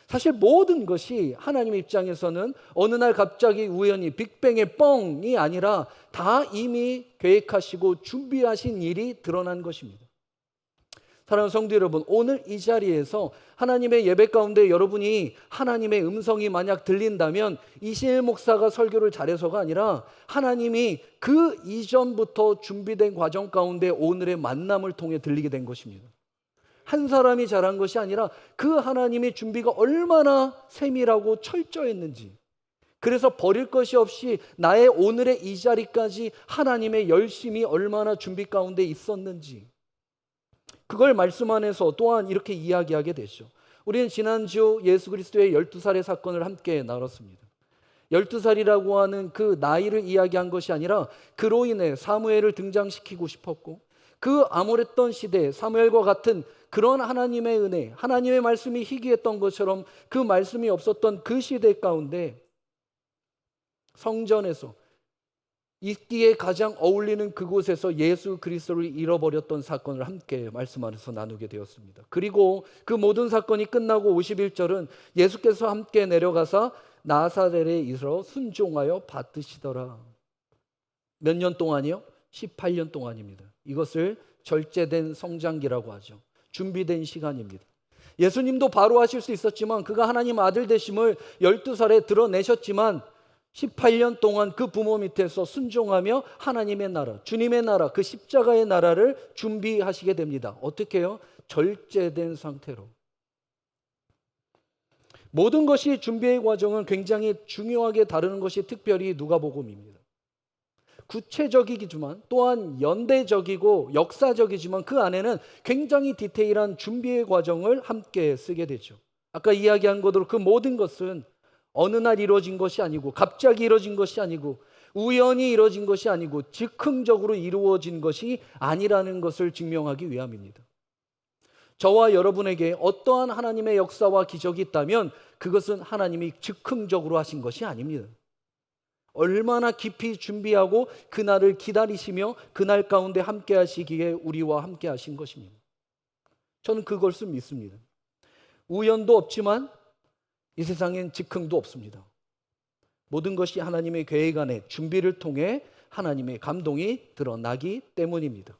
사실 모든 것이 하나님 입장에서는 어느 날 갑자기 우연히 빅뱅의 뻥이 아니라 다 이미 계획하시고 준비하신 일이 드러난 것입니다. 사랑하는 성도 여러분, 오늘 이 자리에서 하나님의 예배 가운데 여러분이 하나님의 음성이 만약 들린다면 이시일 목사가 설교를 잘해서가 아니라 하나님이 그 이전부터 준비된 과정 가운데 오늘의 만남을 통해 들리게 된 것입니다. 한 사람이 잘한 것이 아니라 그 하나님의 준비가 얼마나 세밀하고 철저했는지, 그래서 버릴 것이 없이 나의 오늘의 이 자리까지 하나님의 열심이 얼마나 준비 가운데 있었는지, 그걸 말씀 안에서 또한 이렇게 이야기하게 되죠. 우리는 지난주 예수 그리스도의 12살의 사건을 함께 나눴습니다. 12살이라고 하는 그 나이를 이야기한 것이 아니라 그로 인해 사무엘을 등장시키고 싶었고, 그 암울했던 시대에 사무엘과 같은 그런 하나님의 은혜, 하나님의 말씀이 희귀했던 것처럼 그 말씀이 없었던 그 시대 가운데 성전에서 이띠에 가장 어울리는 그곳에서 예수 그리스도를 잃어버렸던 사건을 함께 말씀 안에서 나누게 되었습니다. 그리고 그 모든 사건이 끝나고 51절은 예수께서 함께 내려가사 나사렛에 이르러 순종하여 받으시더라. 몇 년 동안이요? 18년 동안입니다. 이것을 절제된 성장기라고 하죠. 준비된 시간입니다. 예수님도 바로 하실 수 있었지만 그가 하나님 아들 되심을 12살에 드러내셨지만 18년 동안 그 부모 밑에서 순종하며 하나님의 나라, 주님의 나라, 그 십자가의 나라를 준비하시게 됩니다. 어떻게 해요? 절제된 상태로. 모든 것이 준비의 과정은 굉장히 중요하게 다루는 것이 특별히 누가복음입니다. 구체적이지만 또한 연대적이고 역사적이지만 그 안에는 굉장히 디테일한 준비의 과정을 함께 쓰게 되죠. 아까 이야기한 것으로 그 모든 것은 어느 날 이루어진 것이 아니고 갑자기 이루어진 것이 아니고 우연히 이루어진 것이 아니고 즉흥적으로 이루어진 것이 아니라는 것을 증명하기 위함입니다. 저와 여러분에게 어떠한 하나님의 역사와 기적이 있다면 그것은 하나님이 즉흥적으로 하신 것이 아닙니다. 얼마나 깊이 준비하고 그날을 기다리시며 그날 가운데 함께 하시기에 우리와 함께 하신 것입니다. 저는 그것을 믿습니다. 우연도 없지만 이 세상엔 즉흥도 없습니다. 모든 것이 하나님의 계획 안에 준비를 통해 하나님의 감동이 드러나기 때문입니다.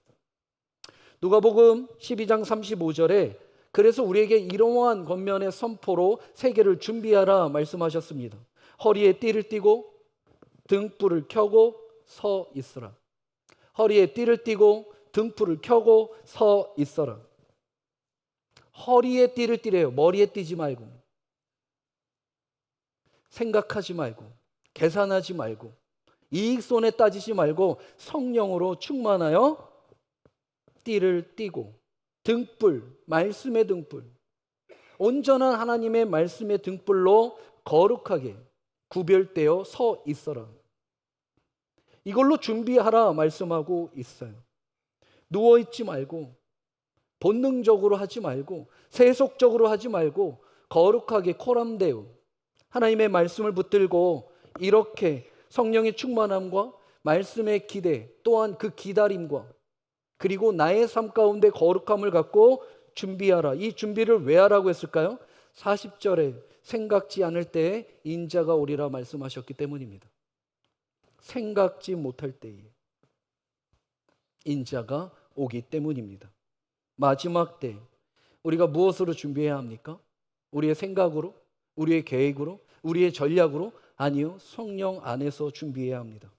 누가복음 12장 35절에 그래서 우리에게 이러한 권면의 선포로 세계를 준비하라 말씀하셨습니다. 허리에 띠를 띠고 등불을 켜고 서 있으라. 허리에 띠를 띠고 등불을 켜고 서 있어라. 허리에 띠를 띠래요. 머리에 띠지 말고. 생각하지 말고 계산하지 말고 이익손해 따지지 말고 성령으로 충만하여 띠를 띠고 등불, 말씀의 등불, 온전한 하나님의 말씀의 등불로 거룩하게 구별되어 서 있어라. 이걸로 준비하라 말씀하고 있어요. 누워있지 말고 본능적으로 하지 말고 세속적으로 하지 말고 거룩하게 코람데오 하나님의 말씀을 붙들고 이렇게 성령의 충만함과 말씀의 기대 또한 그 기다림과 그리고 나의 삶 가운데 거룩함을 갖고 준비하라. 이 준비를 왜 하라고 했을까요? 40절에 생각지 않을 때에 인자가 오리라 말씀하셨기 때문입니다. 생각지 못할 때에 인자가 오기 때문입니다. 마지막 때 우리가 무엇으로 준비해야 합니까? 우리의 생각으로? 우리의 계획으로? 우리의 전략으로? 아니요. 성령 안에서 준비해야 합니다.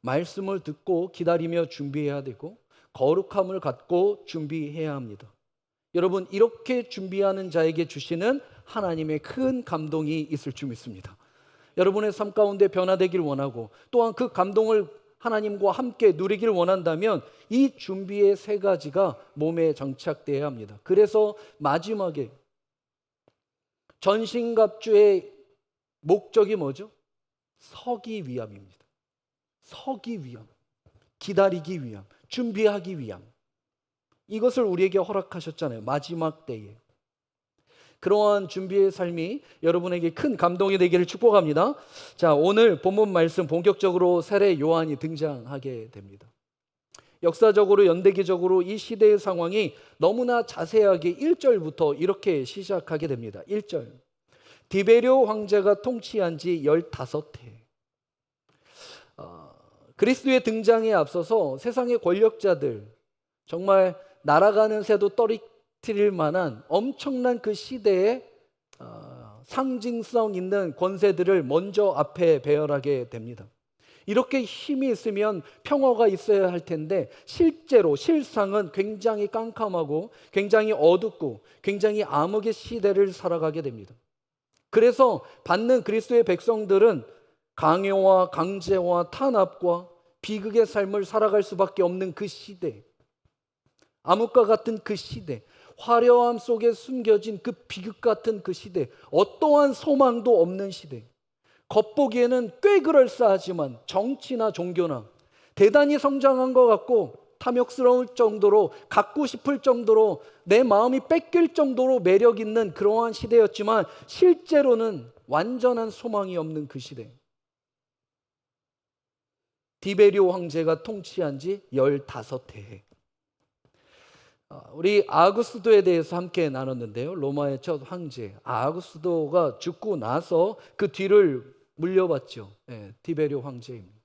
말씀을 듣고 기다리며 준비해야 되고 거룩함을 갖고 준비해야 합니다. 여러분 이렇게 준비하는 자에게 주시는 하나님의 큰 감동이 있을 줄 믿습니다. 여러분의 삶 가운데 변화되길 원하고 또한 그 감동을 하나님과 함께 누리길 원한다면 이 준비의 세 가지가 몸에 정착되어야 합니다. 그래서 마지막에 전신갑주의 목적이 뭐죠? 서기 위함입니다. 서기 위함, 기다리기 위함, 준비하기 위함. 이것을 우리에게 허락하셨잖아요. 마지막 때에. 그러한 준비의 삶이 여러분에게 큰 감동이 되기를 축복합니다. 자, 오늘 본문 말씀 본격적으로 세례 요한이 등장하게 됩니다. 역사적으로 연대기적으로 이 시대의 상황이 너무나 자세하게 1절부터 이렇게 시작하게 됩니다. 1절. 디베rio 황제가 통치한 지 15해. 그리스도의 등장에 앞서서 세상의 권력자들, 정말 날아가는 새도 떨어뜨릴 만한 엄청난 그 시대의 상징성 있는 권세들을 먼저 앞에 배열하게 됩니다. 이렇게 힘이 있으면 평화가 있어야 할 텐데 실제로 실상은 굉장히 깜깜하고 굉장히 어둡고 굉장히 암흑의 시대를 살아가게 됩니다. 그래서 받는 그리스도의 백성들은 강요와 강제와 탄압과 비극의 삶을 살아갈 수밖에 없는 그 시대, 암흑과 같은 그 시대, 화려함 속에 숨겨진 그 비극 같은 그 시대, 어떠한 소망도 없는 시대, 겉보기에는 꽤 그럴싸하지만 정치나 종교나 대단히 성장한 것 같고 탐욕스러울 정도로 갖고 싶을 정도로 내 마음이 뺏길 정도로 매력 있는 그러한 시대였지만 실제로는 완전한 소망이 없는 그 시대. 디베리오 황제가 통치한 지 15해. 우리 아구스도에 대해서 함께 나눴는데요. 로마의 첫 황제 아구스도가 죽고 나서 그 뒤를 물려봤죠. 디베리오 황제입니다.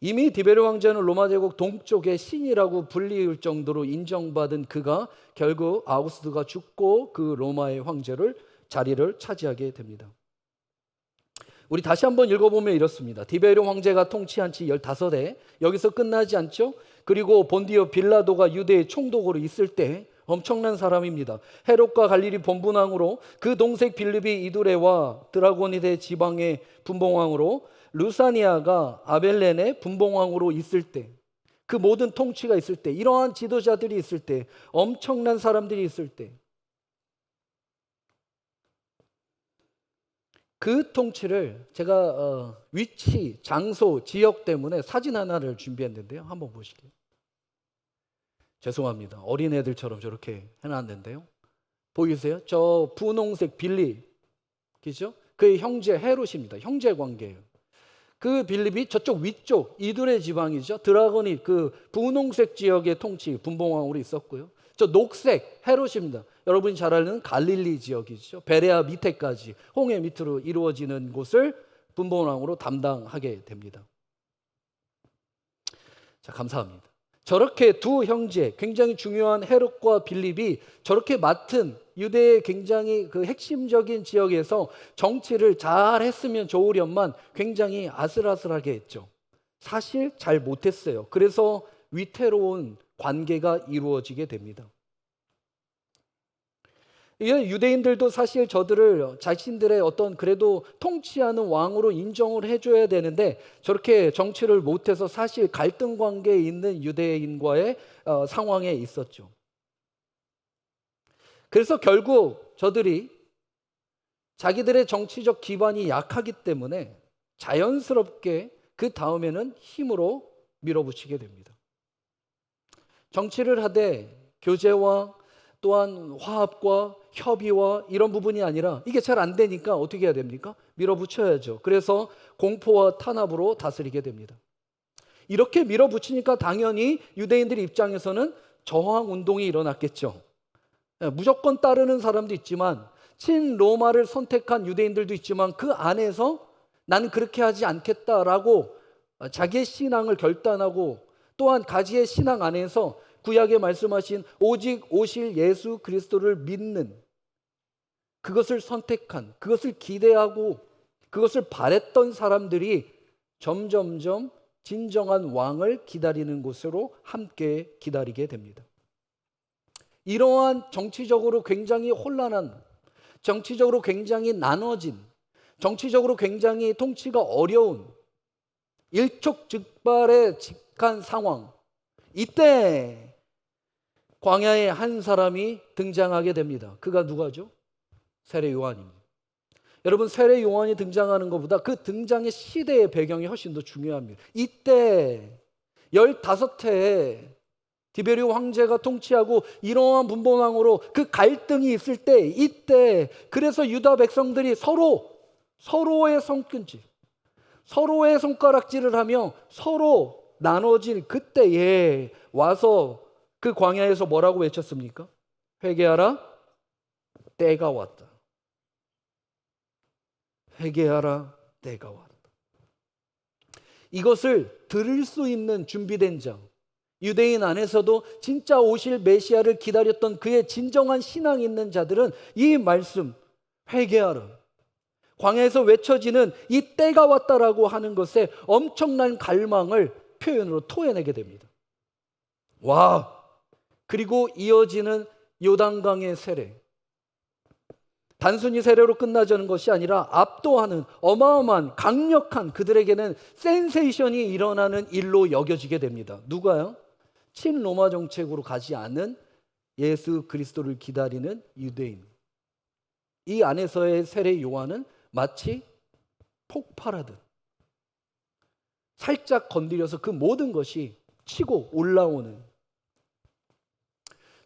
이미 디베리오 황제는 로마 제국 동쪽의 신이라고 불릴 정도로 인정받은 그가 결국 아구스도가 죽고 그 로마의 황제를 자리를 차지하게 됩니다. 우리 다시 한번 읽어보면 이렇습니다. 디베리오 황제가 통치한 지 15해. 여기서 끝나지 않죠? 그리고 본디오 빌라도가 유대의 총독으로 있을 때 엄청난 사람입니다. 헤롯과 갈릴리 본분왕으로 그 동생 빌립이 이두레와 드라고니데 지방의 분봉왕으로 루사니아가 아벨렌의 분봉왕으로 있을 때, 그 모든 통치가 있을 때, 이러한 지도자들이 있을 때, 엄청난 사람들이 있을 때, 그 통치를 제가 위치, 장소, 지역 때문에 사진 하나를 준비했는데요. 한번 보실게요. 죄송합니다. 어린애들처럼 저렇게 해놨는데요. 보이세요? 저 분홍색 빌립이죠? 그의 형제 헤롯입니다. 형제 관계예요. 그 빌립이 저쪽 위쪽 이두레 지방이죠. 드라고니 그 분홍색 지역의 통치 분봉왕으로 있었고요. 저 녹색 헤롯입니다. 여러분이 잘 아는 갈릴리 지역이죠. 베레아 밑에까지 홍해 밑으로 이루어지는 곳을 분봉왕으로 담당하게 됩니다. 자, 감사합니다. 저렇게 두 형제, 굉장히 중요한 헤롯과 빌립이 저렇게 맡은 유대의 굉장히 그 핵심적인 지역에서 정치를 잘 했으면 좋으련만 굉장히 아슬아슬하게 했죠. 사실 잘 못했어요. 그래서 위태로운 관계가 이루어지게 됩니다. 유대인들도 사실 저들을 자신들의 어떤 그래도 통치하는 왕으로 인정을 해줘야 되는데 저렇게 정치를 못해서 사실 갈등 관계에 있는 유대인과의 상황에 있었죠. 그래서 결국 저들이 자기들의 정치적 기반이 약하기 때문에 자연스럽게 그 다음에는 힘으로 밀어붙이게 됩니다. 정치를 하되 교제와 또한 화합과 협의와 이런 부분이 아니라 이게 잘 안 되니까 어떻게 해야 됩니까? 밀어붙여야죠. 그래서 공포와 탄압으로 다스리게 됩니다. 이렇게 밀어붙이니까 당연히 유대인들 입장에서는 저항 운동이 일어났겠죠. 무조건 따르는 사람도 있지만 친로마를 선택한 유대인들도 있지만 그 안에서 나는 그렇게 하지 않겠다라고 자기의 신앙을 결단하고 또한 가지의 신앙 안에서 구약에 말씀하신 오직 오실 예수 그리스도를 믿는 그것을 선택한, 그것을 기대하고 그것을 바랬던 사람들이 점점점 진정한 왕을 기다리는 곳으로 함께 기다리게 됩니다. 이러한 정치적으로 굉장히 혼란한, 정치적으로 굉장히 나눠진, 정치적으로 굉장히 통치가 어려운 일촉즉발의 직한 상황. 이때 광야에 한 사람이 등장하게 됩니다. 그가 누가죠? 세례 요한입니다. 여러분, 세례 요한이 등장하는 것보다 그 등장의 시대의 배경이 훨씬 더 중요합니다. 이때 15해 디베리오 황제가 통치하고 이러한 분봉왕으로 그 갈등이 있을 때, 이때 그래서 유다 백성들이 서로의 손끝질, 서로의 손가락질을 하며 서로 나눠진 그때에 와서 그 광야에서 뭐라고 외쳤습니까? 회개하라, 때가 왔다. 회개하라, 때가 왔다. 이것을 들을 수 있는 준비된 자, 유대인 안에서도 진짜 오실 메시아를 기다렸던 그의 진정한 신앙이 있는 자들은 이 말씀, 회개하라, 광야에서 외쳐지는 이 때가 왔다라고 하는 것에 엄청난 갈망을 표현으로 토해내게 됩니다. 와! 그리고 이어지는 요단강의 세례. 단순히 세례로 끝나자는 것이 아니라 압도하는 어마어마한 강력한, 그들에게는 센세이션이 일어나는 일로 여겨지게 됩니다. 누가요? 친로마 정책으로 가지 않은 예수 그리스도를 기다리는 유대인. 이 안에서의 세례 요한은 마치 폭발하듯 살짝 건드려서 그 모든 것이 치고 올라오는,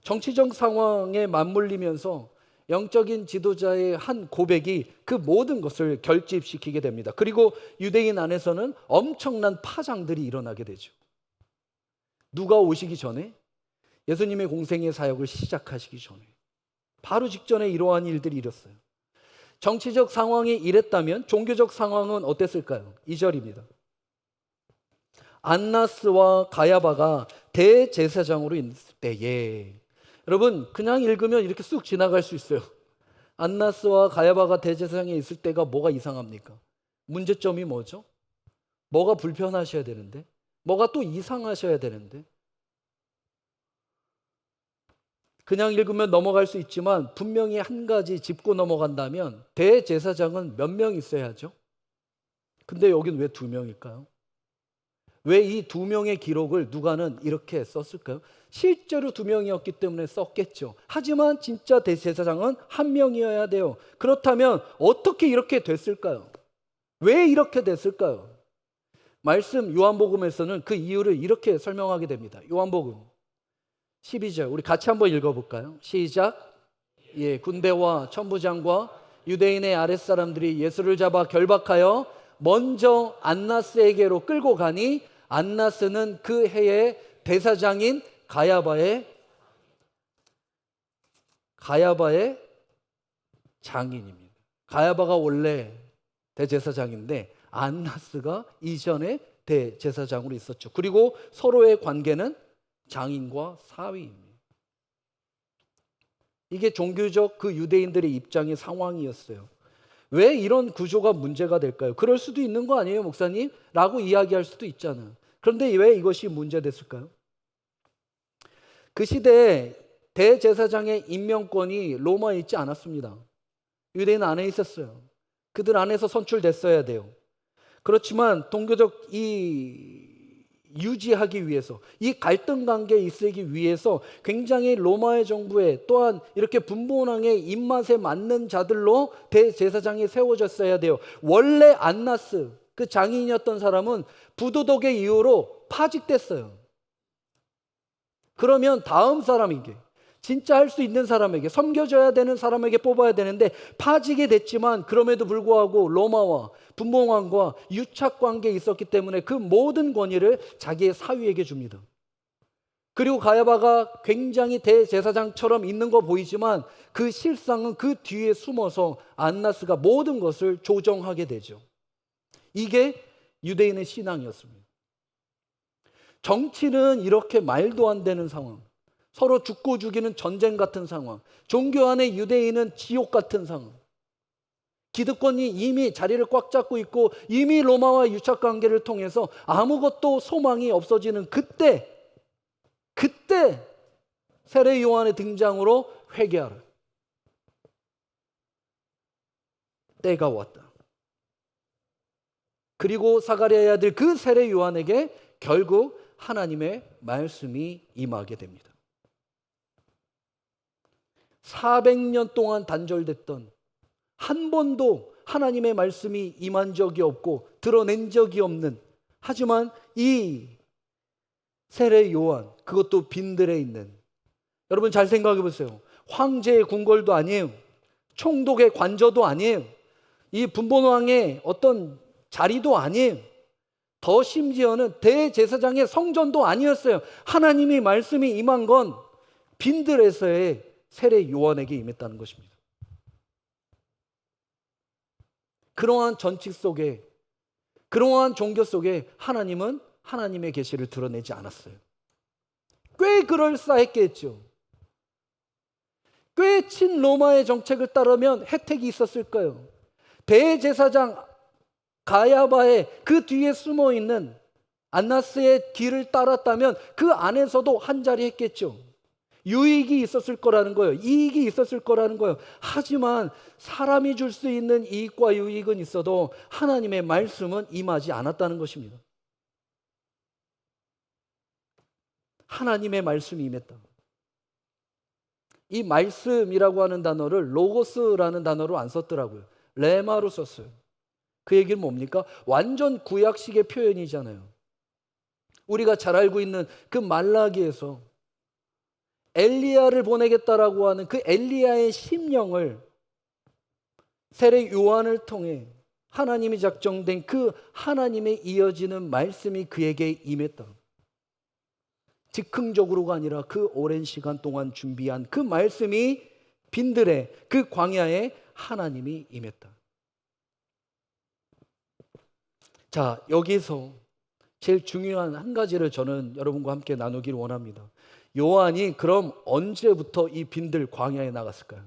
정치적 상황에 맞물리면서 영적인 지도자의 한 고백이 그 모든 것을 결집시키게 됩니다. 그리고 유대인 안에서는 엄청난 파장들이 일어나게 되죠. 누가 오시기 전에, 예수님의 공생의 사역을 시작하시기 전에, 바로 직전에 이러한 일들이 일었어요. 정치적 상황이 이랬다면 종교적 상황은 어땠을까요? 2절입니다. 안나스와 가야바가 대제사장으로 있을 때에, 여러분 그냥 읽으면 이렇게 쑥 지나갈 수 있어요. 안나스와 가야바가 대제사장에 있을 때가 뭐가 이상합니까? 문제점이 뭐죠? 뭐가 불편하셔야 되는데, 뭐가 또 이상하셔야 되는데, 그냥 읽으면 넘어갈 수 있지만 분명히 한 가지 짚고 넘어간다면 대제사장은 몇 명 있어야죠? 근데 여긴 왜 2명일까요? 왜 이 2명의 기록을 누가는 이렇게 썼을까요? 실제로 2명이었기 때문에 썼겠죠. 하지만 진짜 대제사장은 1명이어야 돼요. 그렇다면 어떻게 이렇게 됐을까요? 왜 이렇게 됐을까요? 말씀 요한복음에서는 그 이유를 이렇게 설명하게 됩니다. 요한복음 12절 우리 같이 한번 읽어볼까요? 시작. 예, 군대와 천부장과 유대인의 아랫사람들이 예수를 잡아 결박하여 먼저 안나스에게로 끌고 가니, 안나스는 그 해의 대사장인 가야바의 장인입니다. 가야바가 원래 대제사장인데 안나스가 이전에 대제사장으로 있었죠. 그리고 서로의 관계는 장인과 사위입니다. 이게 종교적 그 유대인들의 입장의 상황이었어요. 왜 이런 구조가 문제가 될까요? 그럴 수도 있는 거 아니에요, 목사님? 라고 이야기할 수도 있잖아요. 그런데 왜 이것이 문제됐을까요? 그 시대에 대제사장의 임명권이 로마에 있지 않았습니다. 유대인 안에 있었어요. 그들 안에서 선출됐어야 돼요. 그렇지만 동교적 유지하기 위해서, 이 갈등 관계에 있기 위해서 굉장히 로마의 정부에, 또한 이렇게 분봉왕의 입맛에 맞는 자들로 대제사장이 세워졌어야 돼요. 원래 안나스 그 장인이었던 사람은 부도덕의 이유로 파직됐어요. 그러면 다음 사람에게, 진짜 할 수 있는 사람에게, 섬겨줘야 되는 사람에게 뽑아야 되는데 파직이 됐지만 그럼에도 불구하고 로마와 분봉왕과 유착관계에 있었기 때문에 그 모든 권위를 자기의 사위에게 줍니다. 그리고 가야바가 굉장히 대제사장처럼 있는 거 보이지만 그 실상은 그 뒤에 숨어서 안나스가 모든 것을 조정하게 되죠. 이게 유대인의 신앙이었습니다. 정치는 이렇게 말도 안 되는 상황, 서로 죽고 죽이는 전쟁 같은 상황, 종교 안에 유대인은 지옥 같은 상황, 기득권이 이미 자리를 꽉 잡고 있고 이미 로마와 유착관계를 통해서 아무것도 소망이 없어지는 그때 세례 요한의 등장으로 회개하라, 때가 왔다. 그리고 사가랴의 아들 그 세례 요한에게 결국 하나님의 말씀이 임하게 됩니다. 400년 동안 단절됐던, 한 번도 하나님의 말씀이 임한 적이 없고 드러낸 적이 없는, 하지만 이 세례 요한, 그것도 빈들에 있는, 여러분 잘 생각해 보세요. 황제의 궁궐도 아니에요. 총독의 관저도 아니에요. 이 분본왕의 어떤 자리도 아니에요. 더 심지어는 대제사장의 성전도 아니었어요. 하나님이 말씀이 임한 건 빈들에서의 세례 요한에게 임했다는 것입니다. 그러한 전칙 속에, 그러한 종교 속에 하나님은 하나님의 계시를 드러내지 않았어요. 꽤 그럴싸했겠죠. 꽤 친로마의 정책을 따르면 혜택이 있었을까요? 대제사장 가야바의 그 뒤에 숨어 있는 안나스의 뒤를 따랐다면 그 안에서도 한 자리 했겠죠. 유익이 있었을 거라는 거예요. 이익이 있었을 거라는 거예요. 하지만 사람이 줄 수 있는 이익과 유익은 있어도 하나님의 말씀은 임하지 않았다는 것입니다. 하나님의 말씀이 임했다. 이 말씀이라고 하는 단어를 로고스라는 단어로 안 썼더라고요. 레마로 썼어요. 그 얘기는 뭡니까? 완전 구약식의 표현이잖아요. 우리가 잘 알고 있는 그 말라기에서 엘리야를 보내겠다라고 하는 그 엘리야의 심령을 세례 요한을 통해 하나님이 작정된 그 하나님의 이어지는 말씀이 그에게 임했다. 즉흥적으로가 아니라 그 오랜 시간 동안 준비한 그 말씀이 빈들에, 그 광야에 하나님이 임했다. 자, 여기서 제일 중요한 한 가지를 저는 여러분과 함께 나누기를 원합니다. 요한이 그럼 언제부터 이 빈들 광야에 나갔을까요?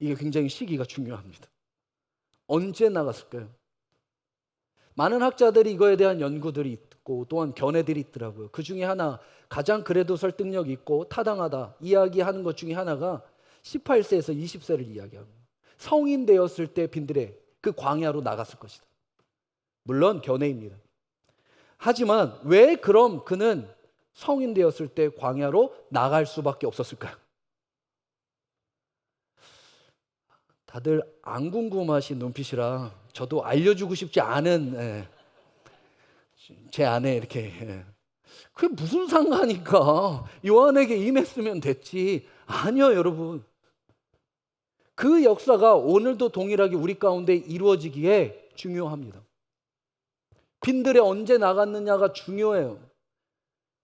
이게 굉장히 시기가 중요합니다. 언제 나갔을까요? 많은 학자들이 이거에 대한 연구들이 있고 또한 견해들이 있더라고요. 그 중에 하나, 가장 그래도 설득력 있고 타당하다 이야기하는 것 중에 하나가 18세에서 20세를 이야기합니다. 성인 되었을 때 빈들에 그 광야로 나갔을 것이다. 물론 견해입니다. 하지만 왜 그럼 그는 성인 되었을 때 광야로 나갈 수밖에 없었을까요? 다들 안 궁금하신 눈빛이라 저도 알려주고 싶지 않은 제 아내 이렇게 그게 무슨 상관이니까 요한에게 임했으면 됐지. 아니요, 여러분. 그 역사가 오늘도 동일하게 우리 가운데 이루어지기에 중요합니다. 빈들에 언제 나갔느냐가 중요해요.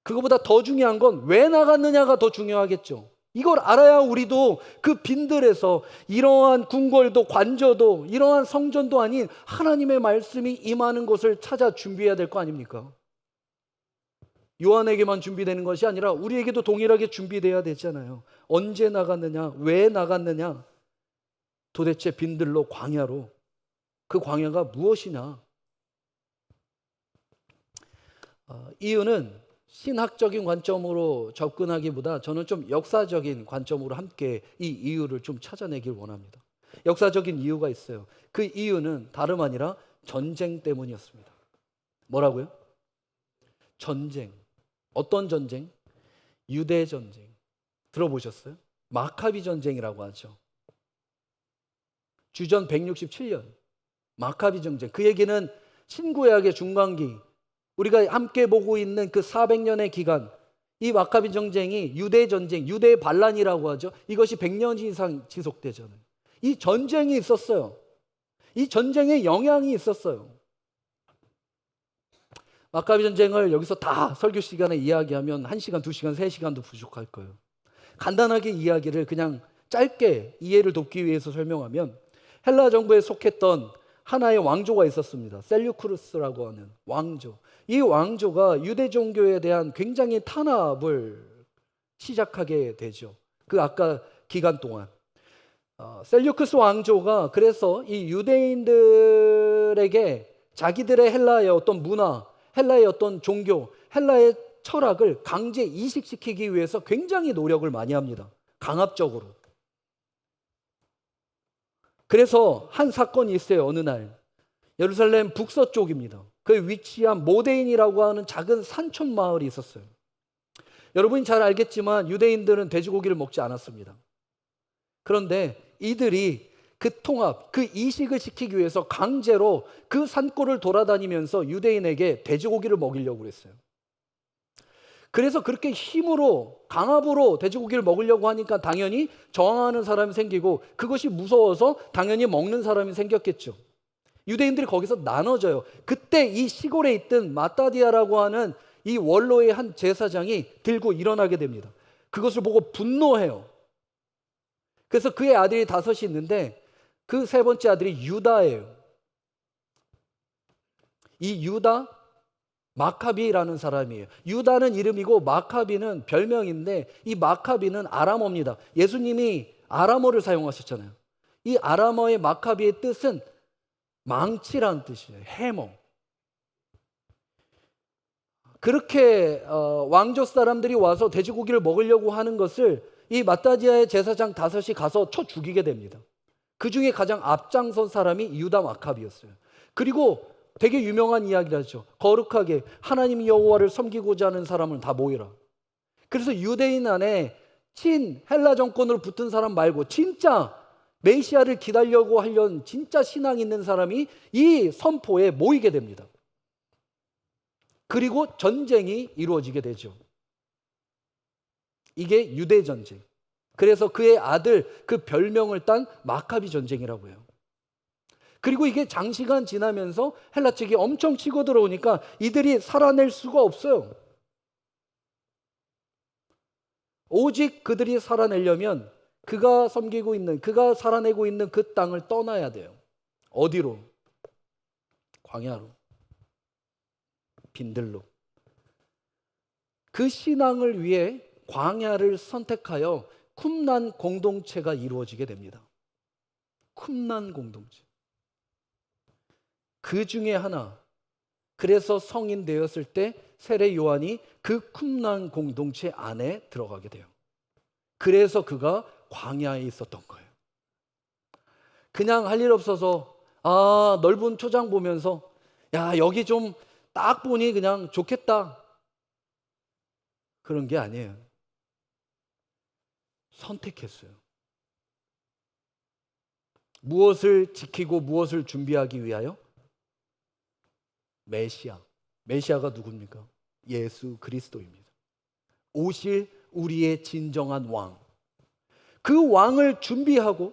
그거보다 더 중요한 건 왜 나갔느냐가 더 중요하겠죠. 이걸 알아야 우리도 그 빈들에서 이러한 궁궐도 관저도 이러한 성전도 아닌 하나님의 말씀이 임하는 곳을 찾아 준비해야 될 거 아닙니까? 요한에게만 준비되는 것이 아니라 우리에게도 동일하게 준비돼야 되잖아요. 언제 나갔느냐, 왜 나갔느냐, 도대체 빈들로 광야로, 그 광야가 무엇이냐? 이유는 신학적인 관점으로 접근하기보다 저는 좀 역사적인 관점으로 함께 이 이유를 좀 찾아내길 원합니다. 역사적인 이유가 있어요. 그 이유는 다름 아니라 전쟁 때문이었습니다. 뭐라고요? 전쟁. 어떤 전쟁? 유대 전쟁. 들어보셨어요? 마카비 전쟁이라고 하죠. 주전 167년 마카비 전쟁. 그 얘기는 신구약의 중간기, 우리가 함께 보고 있는 그 400년의 기간, 이 마카비 전쟁이 유대 전쟁, 유대 반란이라고 하죠. 이것이 100년 이상 지속되잖아요. 이 전쟁이 있었어요. 이 전쟁에 영향이 있었어요. 마카비 전쟁을 여기서 다 설교 시간에 이야기하면 1시간, 2시간, 3시간도 부족할 거예요. 간단하게 이야기를 그냥 짧게 이해를 돕기 위해서 설명하면, 헬라 정부에 속했던 하나의 왕조가 있었습니다. 셀류쿠스라고 하는 왕조. 이 왕조가 유대 종교에 대한 굉장히 탄압을 시작하게 되죠. 그 아까 기간 동안. 셀류쿠스 왕조가 그래서 이 유대인들에게 자기들의 헬라의 어떤 문화, 헬라의 어떤 종교, 헬라의 철학을 강제 이식시키기 위해서 굉장히 노력을 많이 합니다. 강압적으로. 그래서 한 사건이 있어요. 어느 날 예루살렘 북서쪽입니다. 그 위치한 모데인이라고 하는 작은 산촌 마을이 있었어요. 여러분이 잘 알겠지만 유대인들은 돼지고기를 먹지 않았습니다. 그런데 이들이 그 통합, 그 이식을 시키기 위해서 강제로 그 산골을 돌아다니면서 유대인에게 돼지고기를 먹이려고 그랬어요. 그래서 그렇게 힘으로, 강압으로 돼지고기를 먹으려고 하니까 당연히 저항하는 사람이 생기고, 그것이 무서워서 당연히 먹는 사람이 생겼겠죠. 유대인들이 거기서 나눠져요. 그때 이 시골에 있던 마따디아라고 하는 이 원로의 한 제사장이 들고 일어나게 됩니다. 그것을 보고 분노해요. 그래서 그의 아들이 5이 있는데 그 세 번째 아들이 유다예요. 이 유다 마카비라는 사람이에요. 유다는 이름이고 마카비는 별명인데, 이 마카비는 아람어입니다. 예수님이 아람어를 사용하셨잖아요. 이 아람어의 마카비의 뜻은 망치라는 뜻이에요. 해머. 그렇게 왕족 사람들이 와서 돼지고기를 먹으려고 하는 것을 이 마따디아의 제사장 5이 가서 쳐 죽이게 됩니다. 그 중에 가장 앞장선 사람이 유다 마카비였어요. 그리고 되게 유명한 이야기라죠. 거룩하게 하나님 여호와를 섬기고자 하는 사람은 다 모이라. 그래서 유대인 안에 친 헬라 정권으로 붙은 사람 말고 진짜 메시아를 기다려고 하려는 진짜 신앙 있는 사람이 이 선포에 모이게 됩니다. 그리고 전쟁이 이루어지게 되죠. 이게 유대 전쟁. 그래서 그의 아들, 그 별명을 딴 마카비 전쟁이라고 해요. 그리고 이게 장시간 지나면서 헬라 측이 엄청 치고 들어오니까 이들이 살아낼 수가 없어요. 오직 그들이 살아내려면 그가 섬기고 있는, 그가 살아내고 있는 그 땅을 떠나야 돼요. 어디로? 광야로, 빈들로. 그 신앙을 위해 광야를 선택하여 쿰난 공동체가 이루어지게 됩니다. 쿰난 공동체. 그 중에 하나, 그래서 성인 되었을 때 세례 요한이 그 쿰난 공동체 안에 들어가게 돼요. 그래서 그가 광야에 있었던 거예요. 그냥 할 일 없어서 넓은 초장 보면서 야, 여기 좀 딱 보니 그냥 좋겠다, 그런 게 아니에요. 선택했어요. 무엇을 지키고 무엇을 준비하기 위하여? 메시아. 메시아가 누굽니까? 예수 그리스도입니다. 오실 우리의 진정한 왕. 그 왕을 준비하고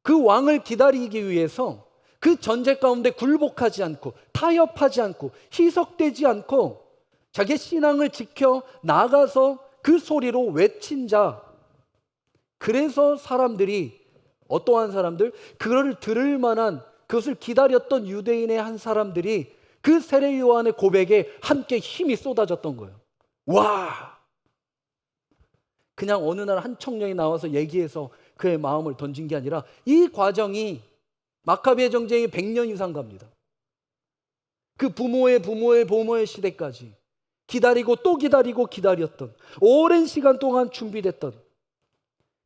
그 왕을 기다리기 위해서 그 전쟁 가운데 굴복하지 않고 타협하지 않고 희석되지 않고 자기 신앙을 지켜 나가서 그 소리로 외친 자. 그래서 사람들이, 어떠한 사람들? 그를 들을 만한, 그것을 기다렸던 유대인의 한 사람들이 그 세례 요한의 고백에 함께 힘이 쏟아졌던 거예요. 와! 그냥 어느 날 한 청년이 나와서 얘기해서 그의 마음을 던진 게 아니라 이 과정이 마카비의 정쟁이 100년 이상 갑니다. 그 부모의 시대까지 기다리고 또 기다리고 기다렸던, 오랜 시간 동안 준비됐던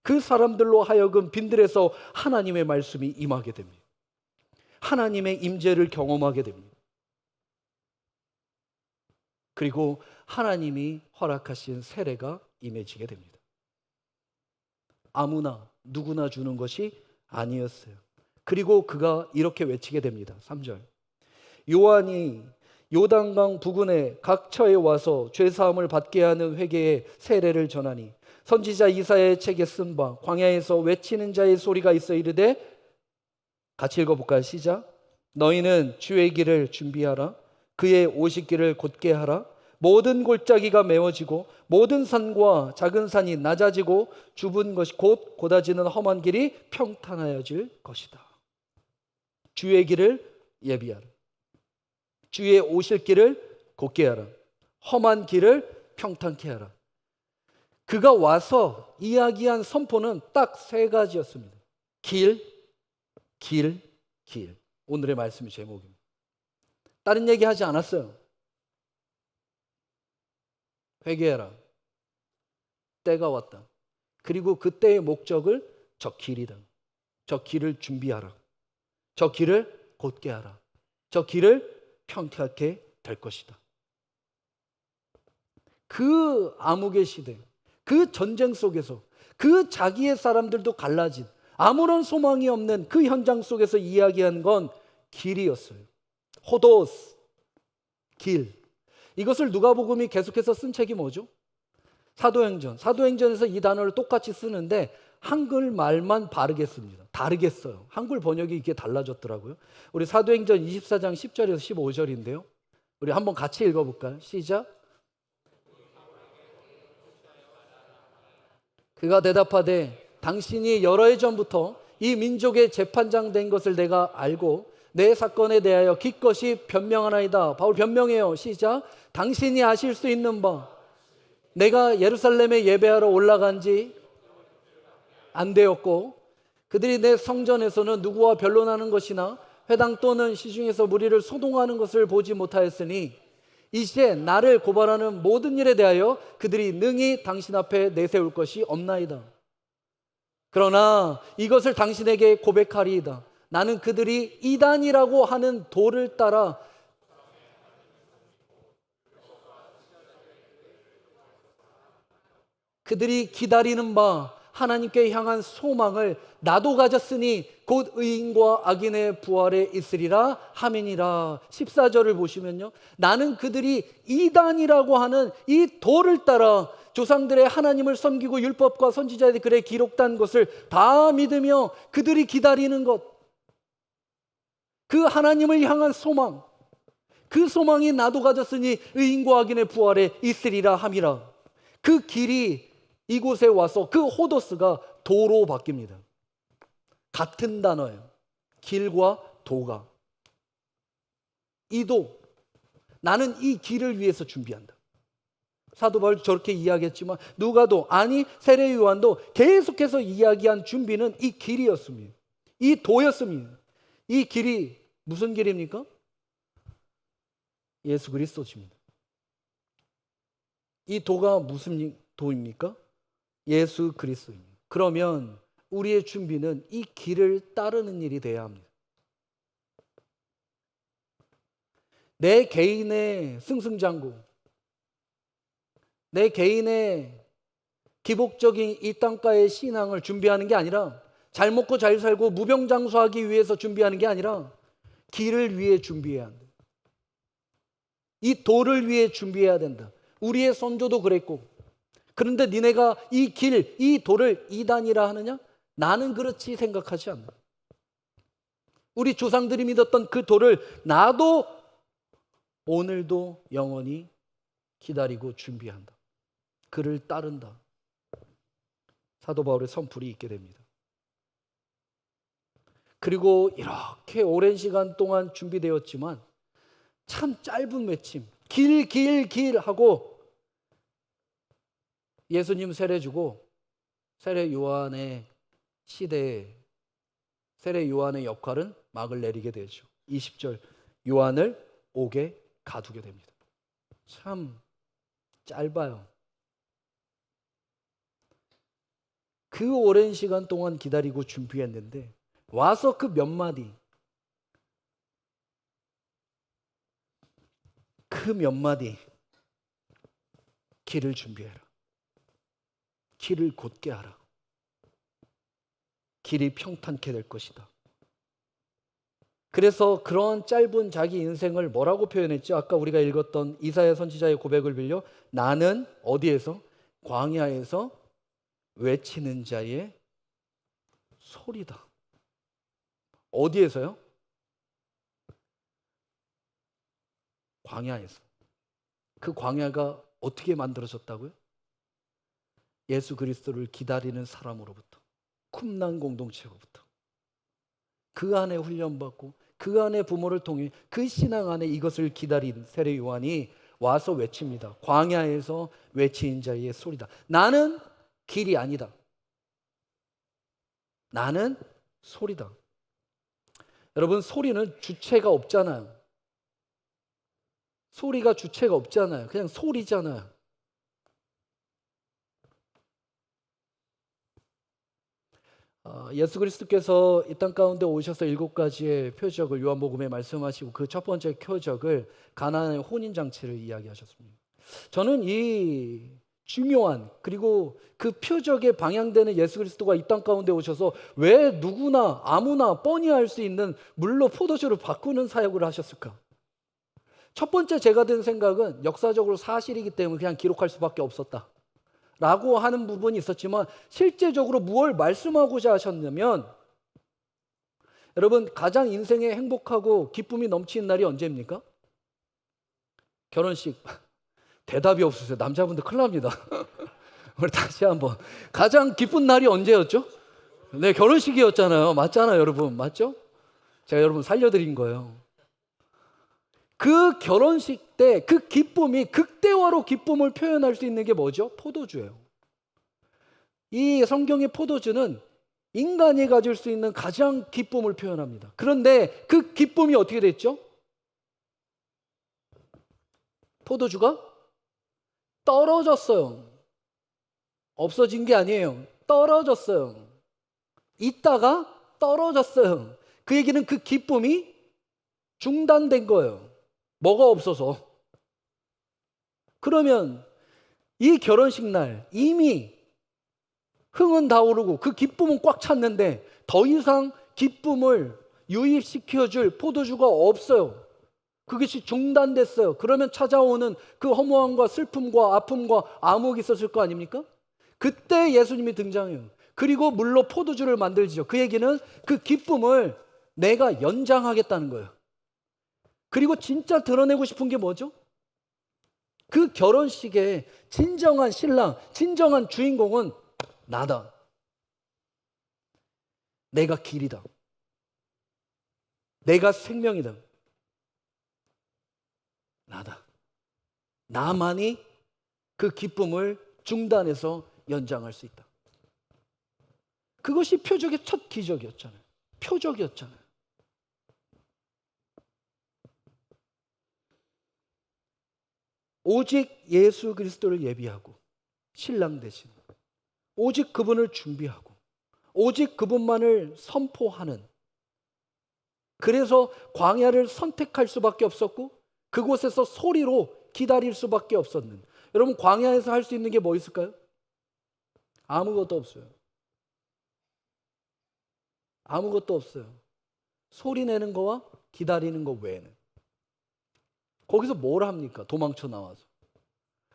그 사람들로 하여금 빈들에서 하나님의 말씀이 임하게 됩니다. 하나님의 임재를 경험하게 됩니다. 그리고 하나님이 허락하신 세례가 임해지게 됩니다. 아무나 누구나 주는 것이 아니었어요. 그리고 그가 이렇게 외치게 됩니다. 3절. 요한이 요단강 부근에 각 처에 와서 죄사함을 받게 하는 회개의 세례를 전하니 선지자 이사야의 책에 쓴 바 광야에서 외치는 자의 소리가 있어 이르되, 같이 읽어볼까요? 시작. 너희는 주의 길을 준비하라. 그의 오실 길을 곧게 하라. 모든 골짜기가 메워지고 모든 산과 작은 산이 낮아지고 좁은 것이 곧 고다지는 험한 길이 평탄하여질 것이다. 주의 길을 예비하라. 주의 오실 길을 곧게 하라. 험한 길을 평탄케 하라. 그가 와서 이야기한 선포는 딱 3가지였습니다. 길, 길, 길. 오늘의 말씀의 제목입니다. 다른 얘기 하지 않았어요. 회개해라. 때가 왔다. 그리고 그때의 목적을 저 길이다. 저 길을 준비하라. 저 길을 곧게 하라. 저 길을 평탄하게 될 것이다. 그 암흑의 시대, 그 전쟁 속에서 그 자기의 사람들도 갈라진 아무런 소망이 없는 그 현장 속에서 이야기한 건 길이었어요. 호도스, 길. 이것을 누가복음이 계속해서 쓴 책이 뭐죠? 사도행전. 사도행전에서 이 단어를 똑같이 쓰는데 한글 말만 바르게 씁니다. 다르게 써요. 한글 번역이 이게 달라졌더라고요. 우리 사도행전 24장 10절에서 15절인데요. 우리 한번 같이 읽어볼까요? 시작. 그가 대답하되 당신이 여러 해 전부터 이 민족의 재판장 된 것을 내가 알고 내 사건에 대하여 기껏이 변명하나이다. 바울 변명해요. 시작. 당신이 아실 수 있는 바 내가 예루살렘에 예배하러 올라간 지 안 되었고 그들이 내 성전에서는 누구와 변론하는 것이나 회당 또는 시중에서 무리를 소동하는 것을 보지 못하였으니 이제 나를 고발하는 모든 일에 대하여 그들이 능히 당신 앞에 내세울 것이 없나이다. 그러나 이것을 당신에게 고백하리이다. 나는 그들이 이단이라고 하는 도를 따라 그들이 기다리는 바 하나님께 향한 소망을 나도 가졌으니 곧 의인과 악인의 부활에 있으리라 하민이라. 14절을 보시면요, 나는 그들이 이단이라고 하는 이 도를 따라 조상들의 하나님을 섬기고 율법과 선지자의 글에 기록된 것을 다 믿으며 그들이 기다리는 것, 그 하나님을 향한 소망, 그 소망이 나도 가졌으니 의인과 악인의 부활에 있으리라 함이라. 그 길이 이곳에 와서 그 호도스가 도로 바뀝니다. 같은 단어예요. 길과 도가. 이 도, 나는 이 길을 위해서 준비한다. 사도 바울도 저렇게 이야기했지만 누가도, 아니 세례 요한도 계속해서 이야기한 준비는 이 길이었습니다. 이 도였습니다. 이 길이 무슨 길입니까? 예수 그리스도입니다. 이 도가 무슨 도입니까? 예수 그리스도입니다. 그러면 우리의 준비는 이 길을 따르는 일이 돼야 합니다. 내 개인의 승승장구, 내 개인의 기복적인 이 땅가의 신앙을 준비하는 게 아니라, 잘 먹고 잘 살고 무병장수하기 위해서 준비하는 게 아니라 길을 위해 준비해야 한다. 이 도를 위해 준비해야 된다. 우리의 선조도 그랬고, 그런데 니네가 이 길, 이 도를 이단이라 하느냐? 나는 그렇지 생각하지 않는다. 우리 조상들이 믿었던 그 도를 나도 오늘도 영원히 기다리고 준비한다. 그를 따른다. 사도 바울의 선풀이 있게 됩니다. 그리고 이렇게 오랜 시간 동안 준비되었지만 참 짧은 외침, 길, 길, 길 하고 예수님 세례 주고 세례 요한의 시대에 세례 요한의 역할은 막을 내리게 되죠. 20절, 요한을 옥에 가두게 됩니다. 참 짧아요. 그 오랜 시간 동안 기다리고 준비했는데 와서 그 몇 마디, 그 몇 마디, 길을 준비해라. 길을 곧게 하라. 길이 평탄케 될 것이다. 그래서 그런 짧은 자기 인생을 뭐라고 표현했죠? 아까 우리가 읽었던 이사야 선지자의 고백을 빌려 나는 어디에서? 광야에서 외치는 자의 소리다. 어디에서요? 광야에서. 그 광야가 어떻게 만들어졌다고요? 예수 그리스도를 기다리는 사람으로부터, 쿰난 공동체로부터, 그 안에 훈련받고 그 안에 부모를 통해 그 신앙 안에 이것을 기다린 세례 요한이 와서 외칩니다. 광야에서 외치는 자의 소리다. 나는 길이 아니다. 나는 소리다. 여러분, 소리는 주체가 없잖아요. 소리가 주체가 없잖아요. 그냥 소리잖아요. 예수 그리스도께서 이 땅 가운데 오셔서 7가지의 표적을 요한복음에 말씀하시고 그 첫 번째 표적을 가나안의 혼인잔치를 이야기하셨습니다. 저는 이 중요한 그리고 그 표적에 방향되는 예수 그리스도가 이 땅 가운데 오셔서 왜 누구나 아무나 뻔히 알 수 있는 물로 포도주를 바꾸는 사역을 하셨을까? 첫 번째 제가 든 생각은 역사적으로 사실이기 때문에 그냥 기록할 수밖에 없었다 라고 하는 부분이 있었지만 실제적으로 무엇을 말씀하고자 하셨냐면 여러분 가장 인생에 행복하고 기쁨이 넘치는 날이 언제입니까? 결혼식. 대답이 없으세요. 남자분들 큰일 납니다. 우리 다시 한번. 가장 기쁜 날이 언제였죠? 네, 결혼식이었잖아요. 맞잖아요, 여러분. 맞죠? 제가 여러분 살려드린 거예요. 그 결혼식 때 그 기쁨이 극대화로 기쁨을 표현할 수 있는 게 뭐죠? 포도주예요. 이 성경의 포도주는 인간이 가질 수 있는 가장 기쁨을 표현합니다. 그런데 그 기쁨이 어떻게 됐죠? 포도주가 떨어졌어요. 없어진 게 아니에요. 떨어졌어요. 있다가 떨어졌어요. 그 얘기는 그 기쁨이 중단된 거예요. 뭐가 없어서. 그러면 이 결혼식 날 이미 흥은 다 오르고 그 기쁨은 꽉 찼는데 더 이상 기쁨을 유입시켜줄 포도주가 없어요. 그것이 중단됐어요. 그러면 찾아오는 그 허무함과 슬픔과 아픔과 암흑이 있었을 거 아닙니까? 그때 예수님이 등장해요. 그리고 물로 포도주를 만들지요. 그 얘기는 그 기쁨을 내가 연장하겠다는 거예요. 그리고 진짜 드러내고 싶은 게 뭐죠? 그 결혼식의 진정한 신랑, 진정한 주인공은 나다. 내가 길이다. 내가 생명이다. 나다. 나만이 그 기쁨을 중단해서 연장할 수 있다. 그것이 표적의 첫 기적이었잖아요. 표적이었잖아요. 오직 예수 그리스도를 예비하고 신랑 대신 오직 그분을 준비하고 오직 그분만을 선포하는, 그래서 광야를 선택할 수밖에 없었고 그곳에서 소리로 기다릴 수밖에 없었는, 여러분 광야에서 할 수 있는 게 뭐 있을까요? 아무것도 없어요. 아무것도 없어요. 소리 내는 거와 기다리는 거 외에는. 거기서 뭘 합니까? 도망쳐 나와서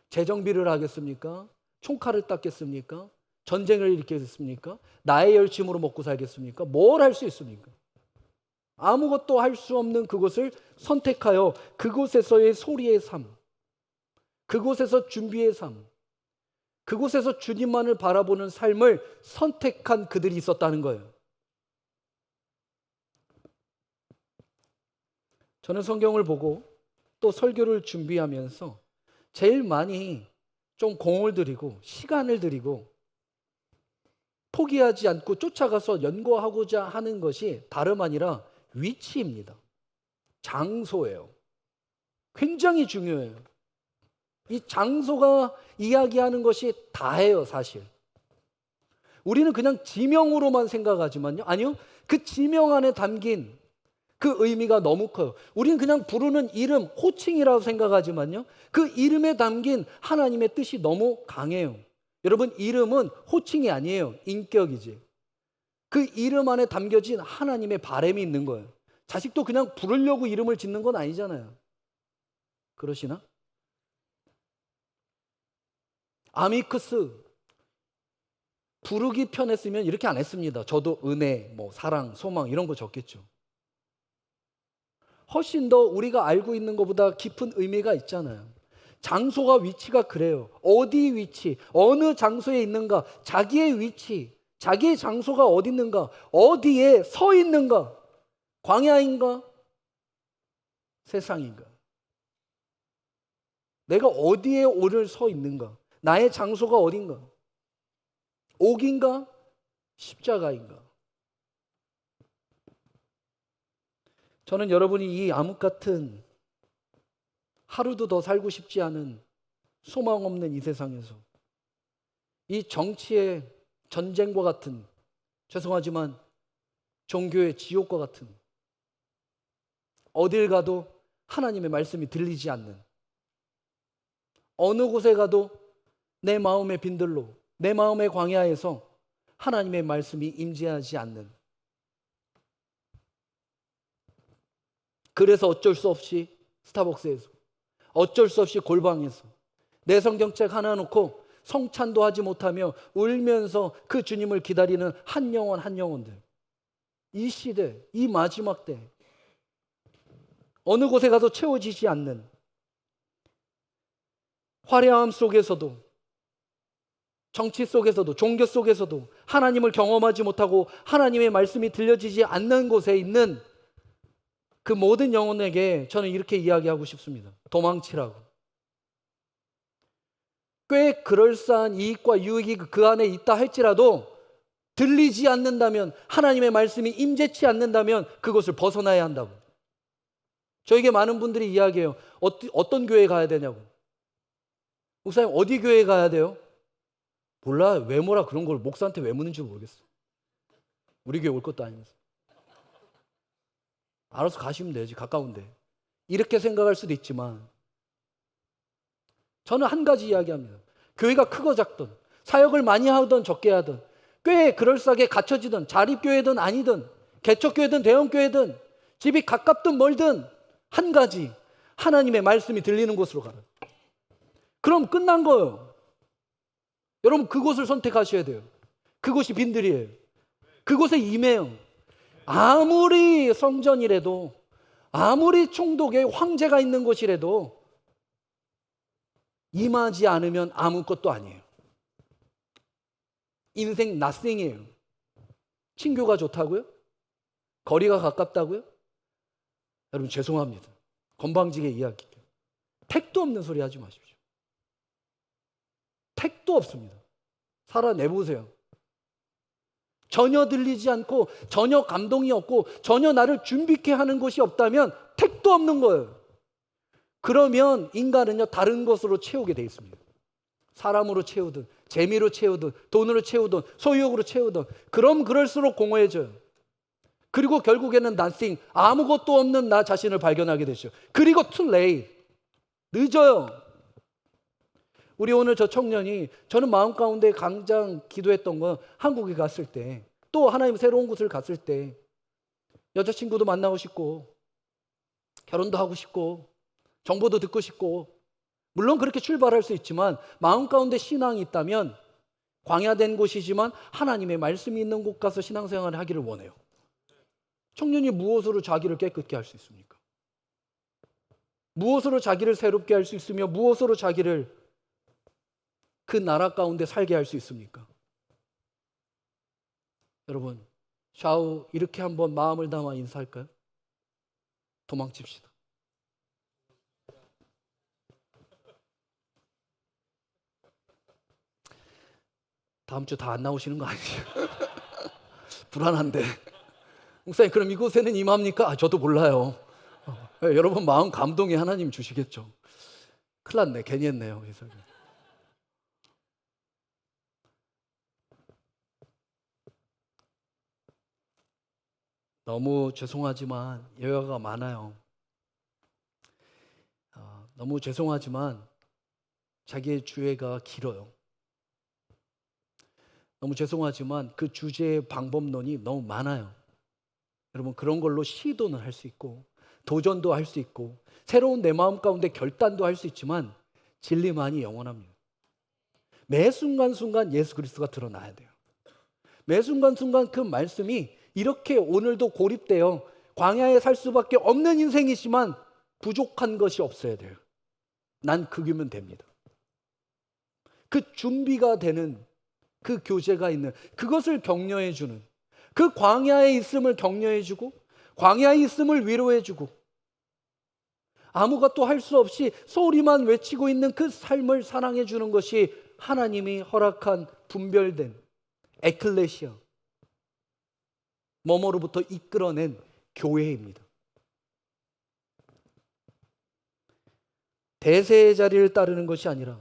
재정비를 하겠습니까? 총칼을 닦겠습니까? 전쟁을 일으키겠습니까? 나의 열심으로 먹고 살겠습니까? 뭘 할 수 있습니까? 아무것도 할 수 없는 그곳을 선택하여 그곳에서의 소리의 삶, 그곳에서 준비의 삶, 그곳에서 주님만을 바라보는 삶을 선택한 그들이 있었다는 거예요. 저는 성경을 보고 또 설교를 준비하면서 제일 많이 좀 공을 들이고 시간을 들이고 포기하지 않고 쫓아가서 연구하고자 하는 것이 다름 아니라 위치입니다. 장소예요. 굉장히 중요해요. 이 장소가 이야기하는 것이 다예요, 사실. 우리는 그냥 지명으로만 생각하지만요. 아니요. 그 지명 안에 담긴 그 의미가 너무 커요. 우리는 그냥 부르는 이름, 호칭이라고 생각하지만요. 그 이름에 담긴 하나님의 뜻이 너무 강해요. 여러분, 이름은 호칭이 아니에요. 인격이지. 그 이름 안에 담겨진 하나님의 바람이 있는 거예요. 자식도 그냥 부르려고 이름을 짓는 건 아니잖아요. 그러시나? 아미크스. 부르기 편했으면 이렇게 안 했습니다. 저도 은혜, 사랑, 소망 이런 거 적겠죠. 훨씬 더 우리가 알고 있는 것보다 깊은 의미가 있잖아요. 장소가 위치가 그래요. 어디 위치, 어느 장소에 있는가, 자기의 위치, 자기의 장소가 어디 있는가, 어디에 서 있는가, 광야인가, 세상인가, 내가 어디에 오늘 서 있는가, 나의 장소가 어딘가, 옥인가, 십자가인가. 저는 여러분이 이 암흑 같은 하루도 더 살고 싶지 않은 소망 없는 이 세상에서 이 정치의 전쟁과 같은 죄송하지만 종교의 지옥과 같은, 어딜 가도 하나님의 말씀이 들리지 않는, 어느 곳에 가도 내 마음의 빈들로, 내 마음의 광야에서 하나님의 말씀이 임재하지 않는, 그래서 어쩔 수 없이 스타벅스에서, 어쩔 수 없이 골방에서 내 성경책 하나 놓고 성찬도 하지 못하며 울면서 그 주님을 기다리는 한 영혼 한 영혼들, 이 시대, 이 마지막 때 어느 곳에 가도 채워지지 않는, 화려함 속에서도, 정치 속에서도, 종교 속에서도 하나님을 경험하지 못하고 하나님의 말씀이 들려지지 않는 곳에 있는 그 모든 영혼에게 저는 이렇게 이야기하고 싶습니다. 도망치라고. 꽤 그럴싸한 이익과 유익이 그 안에 있다 할지라도 들리지 않는다면, 하나님의 말씀이 임재치 않는다면 그것을 벗어나야 한다고. 저에게 많은 분들이 이야기해요. 어떤 교회에 가야 되냐고. 목사님 어디 교회에 가야 돼요? 몰라. 왜 뭐라 그런 걸 목사한테 왜 묻는지 모르겠어. 우리 교회 올 것도 아니면서. 알아서 가시면 되지, 가까운데. 이렇게 생각할 수도 있지만 저는 한 가지 이야기합니다. 교회가 크고 작든, 사역을 많이 하든 적게 하든, 꽤 그럴싸하게 갖춰지든, 자립교회든 아니든, 개척교회든 대형교회든, 집이 가깝든 멀든, 한 가지, 하나님의 말씀이 들리는 곳으로 가라. 그럼 끝난 거예요. 여러분 그곳을 선택하셔야 돼요. 그곳이 빈들이에요. 그곳에 임해요. 아무리 성전이라도, 아무리 총독의 황제가 있는 곳이라도 임하지 않으면 아무것도 아니에요. 인생 nothing이에요. 친교가 좋다고요? 거리가 가깝다고요? 여러분 죄송합니다. 건방지게 이야기해요. 택도 없는 소리 하지 마십시오. 택도 없습니다. 살아내보세요. 전혀 들리지 않고, 전혀 감동이 없고, 전혀 나를 준비케 하는 것이 없다면 택도 없는 거예요. 그러면 인간은요, 다른 것으로 채우게 돼 있습니다. 사람으로 채우든, 재미로 채우든, 돈으로 채우든, 소유욕으로 채우든. 그럼 그럴수록 공허해져요. 그리고 결국에는 nothing, 아무것도 없는 나 자신을 발견하게 되죠. 그리고 too late, 늦어요. 우리 오늘 저 청년이, 저는 마음 가운데 강장 기도했던 건 한국에 갔을 때, 또 하나님 새로운 곳을 갔을 때 여자친구도 만나고 싶고, 결혼도 하고 싶고, 정보도 듣고 싶고, 물론 그렇게 출발할 수 있지만 마음 가운데 신앙이 있다면 광야된 곳이지만 하나님의 말씀이 있는 곳 가서 신앙생활을 하기를 원해요. 청년이 무엇으로 자기를 깨끗게 할 수 있습니까? 무엇으로 자기를 새롭게 할 수 있으며 무엇으로 자기를 그 나라 가운데 살게 할 수 있습니까? 여러분, 샤우 이렇게 한번 마음을 담아 인사할까요? 도망칩시다. 다음 주 다 안 나오시는 거 아니죠? 불안한데. 목사님 그럼 이곳에는 임합니까? 저도 몰라요. 여러분 마음 감동이 하나님 주시겠죠. 큰일 났네. 괜히 했네요. 그래서. 너무 죄송하지만 여유가 많아요. 너무 죄송하지만 자기의 주애가 길어요. 너무 죄송하지만 그 주제의 방법론이 너무 많아요. 여러분 그런 걸로 시도는 할 수 있고 도전도 할 수 있고 새로운 내 마음 가운데 결단도 할 수 있지만 진리만이 영원합니다. 매 순간순간 예수 그리스도가 드러나야 돼요. 매 순간순간 그 말씀이 이렇게 오늘도 고립되어 광야에 살 수밖에 없는 인생이지만 부족한 것이 없어야 돼요. 난 그기면 됩니다. 그 준비가 되는 그 교제가 있는, 그것을 격려해 주는, 그 광야에 있음을 격려해 주고 광야에 있음을 위로해 주고 아무것도 할 수 없이 소리만 외치고 있는 그 삶을 사랑해 주는 것이 하나님이 허락한 분별된 에클레시아, 뭐뭐로부터 이끌어낸 교회입니다. 대세의 자리를 따르는 것이 아니라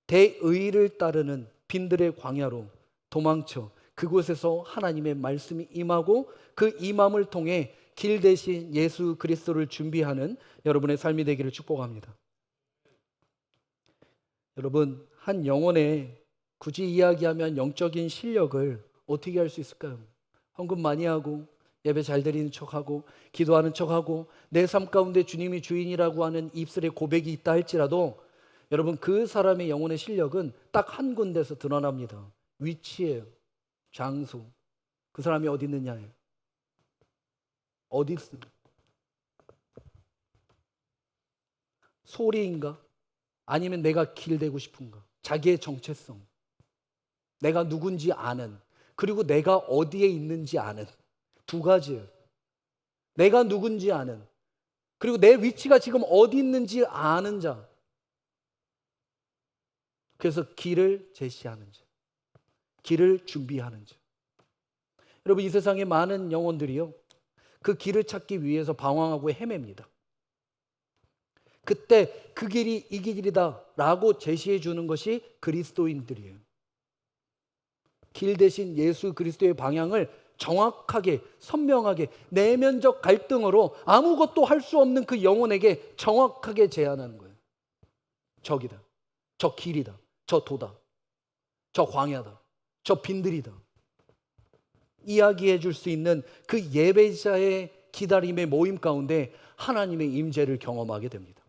대의를 따르는 빈들의 광야로 도망쳐 그곳에서 하나님의 말씀이 임하고 그 임함을 통해 길 대신 예수 그리스도를 준비하는 여러분의 삶이 되기를 축복합니다. 여러분, 한 영혼의 굳이 이야기하면 영적인 실력을 어떻게 할 수 있을까요? 헌금 많이 하고 예배 잘 드리는 척하고 기도하는 척하고 내 삶 가운데 주님이 주인이라고 하는 입술에 고백이 있다 할지라도 여러분, 그 사람의 영혼의 실력은 딱 한 군데서 드러납니다. 위치예요. 장소. 그 사람이 어디 있느냐예요. 어디 있습니까? 소리인가? 아니면 내가 길되고 싶은가? 자기의 정체성, 내가 누군지 아는, 그리고 내가 어디에 있는지 아는, 두 가지예요. 내가 누군지 아는, 그리고 내 위치가 지금 어디 있는지 아는 자. 그래서 길을 제시하는 자, 길을 준비하는 자. 여러분, 이 세상에 많은 영혼들이요, 그 길을 찾기 위해서 방황하고 헤맵니다. 그때 그 길이 이 길이다 라고 제시해 주는 것이 그리스도인들이에요. 길 대신 예수 그리스도의 방향을 정확하게, 선명하게, 내면적 갈등으로 아무것도 할 수 없는 그 영혼에게 정확하게 제안하는 거예요. 저기다, 저 길이다, 저 도다, 저 광야다, 저 빈들이다. 이야기해 줄 수 있는 그 예배자의 기다림의 모임 가운데 하나님의 임재를 경험하게 됩니다.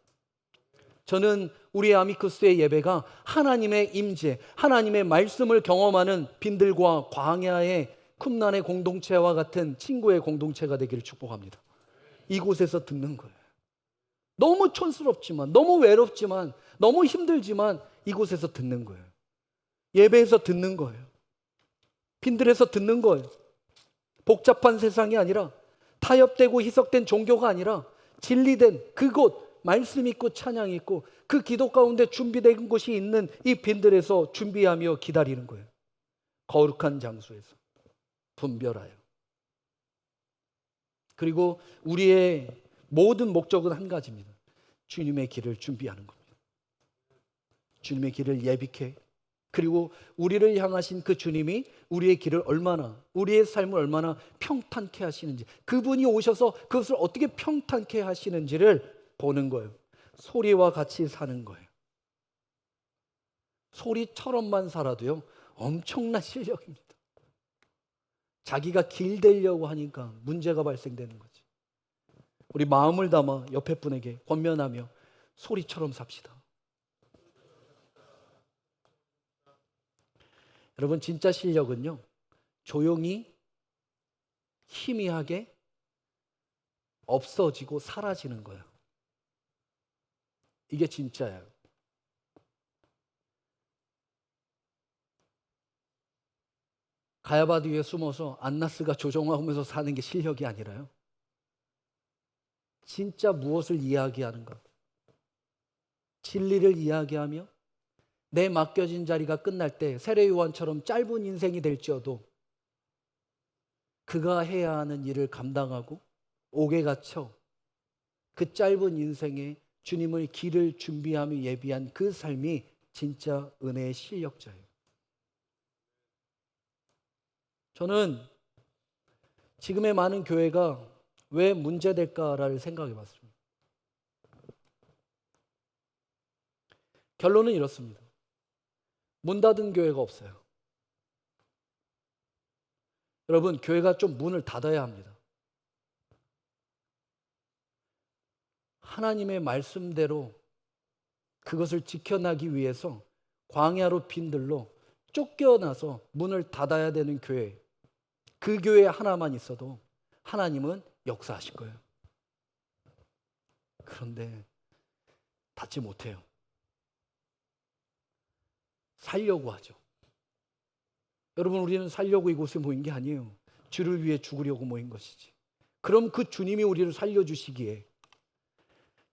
저는 우리 아미쿠스의 예배가 하나님의 임재, 하나님의 말씀을 경험하는 빈들과 광야의 쿰란의 공동체와 같은 친구의 공동체가 되기를 축복합니다. 이곳에서 듣는 거예요. 너무 촌스럽지만, 너무 외롭지만, 너무 힘들지만 이곳에서 듣는 거예요. 예배에서 듣는 거예요. 빈들에서 듣는 거예요. 복잡한 세상이 아니라, 타협되고 희석된 종교가 아니라 진리된 그곳, 말씀 있고 찬양 있고 그 기도 가운데 준비된 곳이 있는 이 빈들에서 준비하며 기다리는 거예요. 거룩한 장소에서 분별하여. 그리고 우리의 모든 목적은 한 가지입니다. 주님의 길을 준비하는 겁니다. 주님의 길을 예비케, 그리고 우리를 향하신 그 주님이 우리의 길을 얼마나, 우리의 삶을 얼마나 평탄케 하시는지, 그분이 오셔서 그것을 어떻게 평탄케 하시는지를 보는 거예요. 소리와 같이 사는 거예요. 소리처럼만 살아도요, 엄청난 실력입니다. 자기가 길 되려고 하니까 문제가 발생되는 거지. 우리 마음을 담아 옆에 분에게 권면하며 소리처럼 삽시다. 여러분, 진짜 실력은요, 조용히 희미하게 없어지고 사라지는 거예요. 이게 진짜예요. 가야바드 위에 숨어서 안나스가 조종하면서 사는 게 실력이 아니라요, 진짜 무엇을 이야기하는가, 진리를 이야기하며 내 맡겨진 자리가 끝날 때 세례 요한처럼 짧은 인생이 될지어도 그가 해야 하는 일을 감당하고 옥에 갇혀 그 짧은 인생에 주님의 길을 준비하며 예비한 그 삶이 진짜 은혜의 실력자예요. 저는 지금의 많은 교회가 왜 문제될까를 생각해 봤습니다. 결론은 이렇습니다. 문 닫은 교회가 없어요. 여러분, 교회가 좀 문을 닫아야 합니다. 하나님의 말씀대로 그것을 지켜나기 위해서 광야로 빈들로 쫓겨나서 문을 닫아야 되는 교회, 그 교회 하나만 있어도 하나님은 역사하실 거예요. 그런데 닫지 못해요. 살려고 하죠. 여러분, 우리는 살려고 이곳에 모인 게 아니에요. 주를 위해 죽으려고 모인 것이지. 그럼 그 주님이 우리를 살려주시기에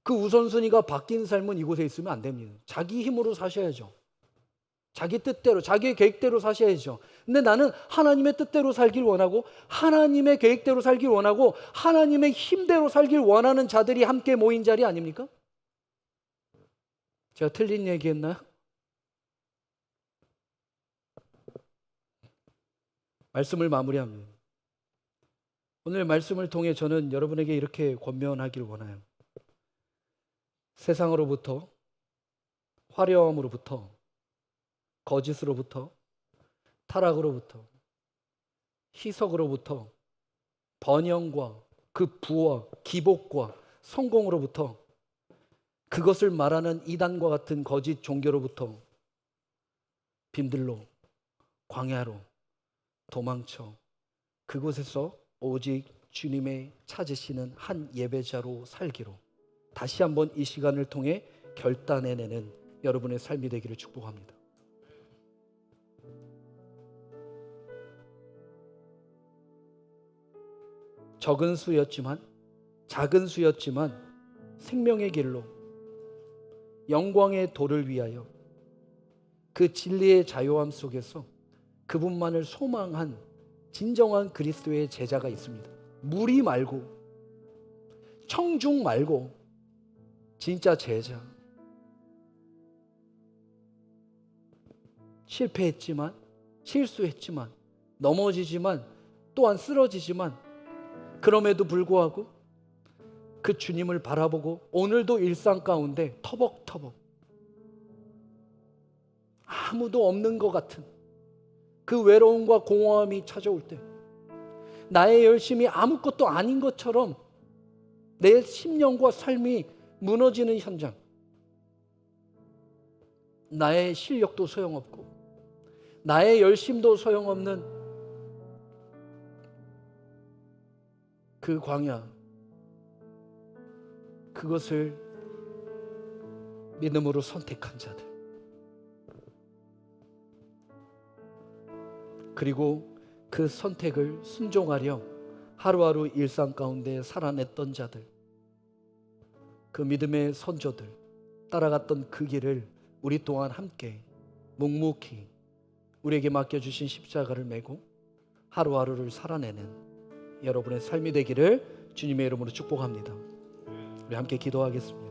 그 우선순위가 바뀐 삶은 이곳에 있으면 안 됩니다. 자기 힘으로 사셔야죠. 자기 뜻대로, 자기의 계획대로 사셔야죠. 근데 나는 하나님의 뜻대로 살길 원하고, 하나님의 계획대로 살길 원하고, 하나님의 힘대로 살길 원하는 자들이 함께 모인 자리 아닙니까? 제가 틀린 얘기했나요? 말씀을 마무리합니다. 오늘 말씀을 통해 저는 여러분에게 이렇게 권면하길 원해요. 세상으로부터, 화려함으로부터, 거짓으로부터, 타락으로부터, 희석으로부터, 번영과 그 부와 기복과 성공으로부터, 그것을 말하는 이단과 같은 거짓 종교로부터 빈들로, 광야로 도망쳐 그곳에서 오직 주님의 찾으시는 한 예배자로 살기로 다시 한번 이 시간을 통해 결단해내는 여러분의 삶이 되기를 축복합니다. 적은 수였지만, 작은 수였지만 생명의 길로 영광의 도를 위하여 그 진리의 자유함 속에서 그분만을 소망한 진정한 그리스도의 제자가 있습니다. 무리 말고, 청중 말고 진짜 제자. 실패했지만, 실수했지만, 넘어지지만, 또한 쓰러지지만, 그럼에도 불구하고 그 주님을 바라보고 오늘도 일상 가운데 터벅터벅 아무도 없는 것 같은 그 외로움과 공허함이 찾아올 때, 나의 열심이 아무것도 아닌 것처럼 내 심령과 삶이 무너지는 현장, 나의 실력도 소용없고 나의 열심도 소용없는 그 광야, 그것을 믿음으로 선택한 자들, 그리고 그 선택을 순종하려 하루하루 일상 가운데 살아냈던 자들, 그 믿음의 선조들, 따라갔던 그 길을 우리 또한 함께 묵묵히 우리에게 맡겨주신 십자가를 메고 하루하루를 살아내는 여러분의 삶이 되기를 주님의 이름으로 축복합니다. 우리 함께 기도하겠습니다.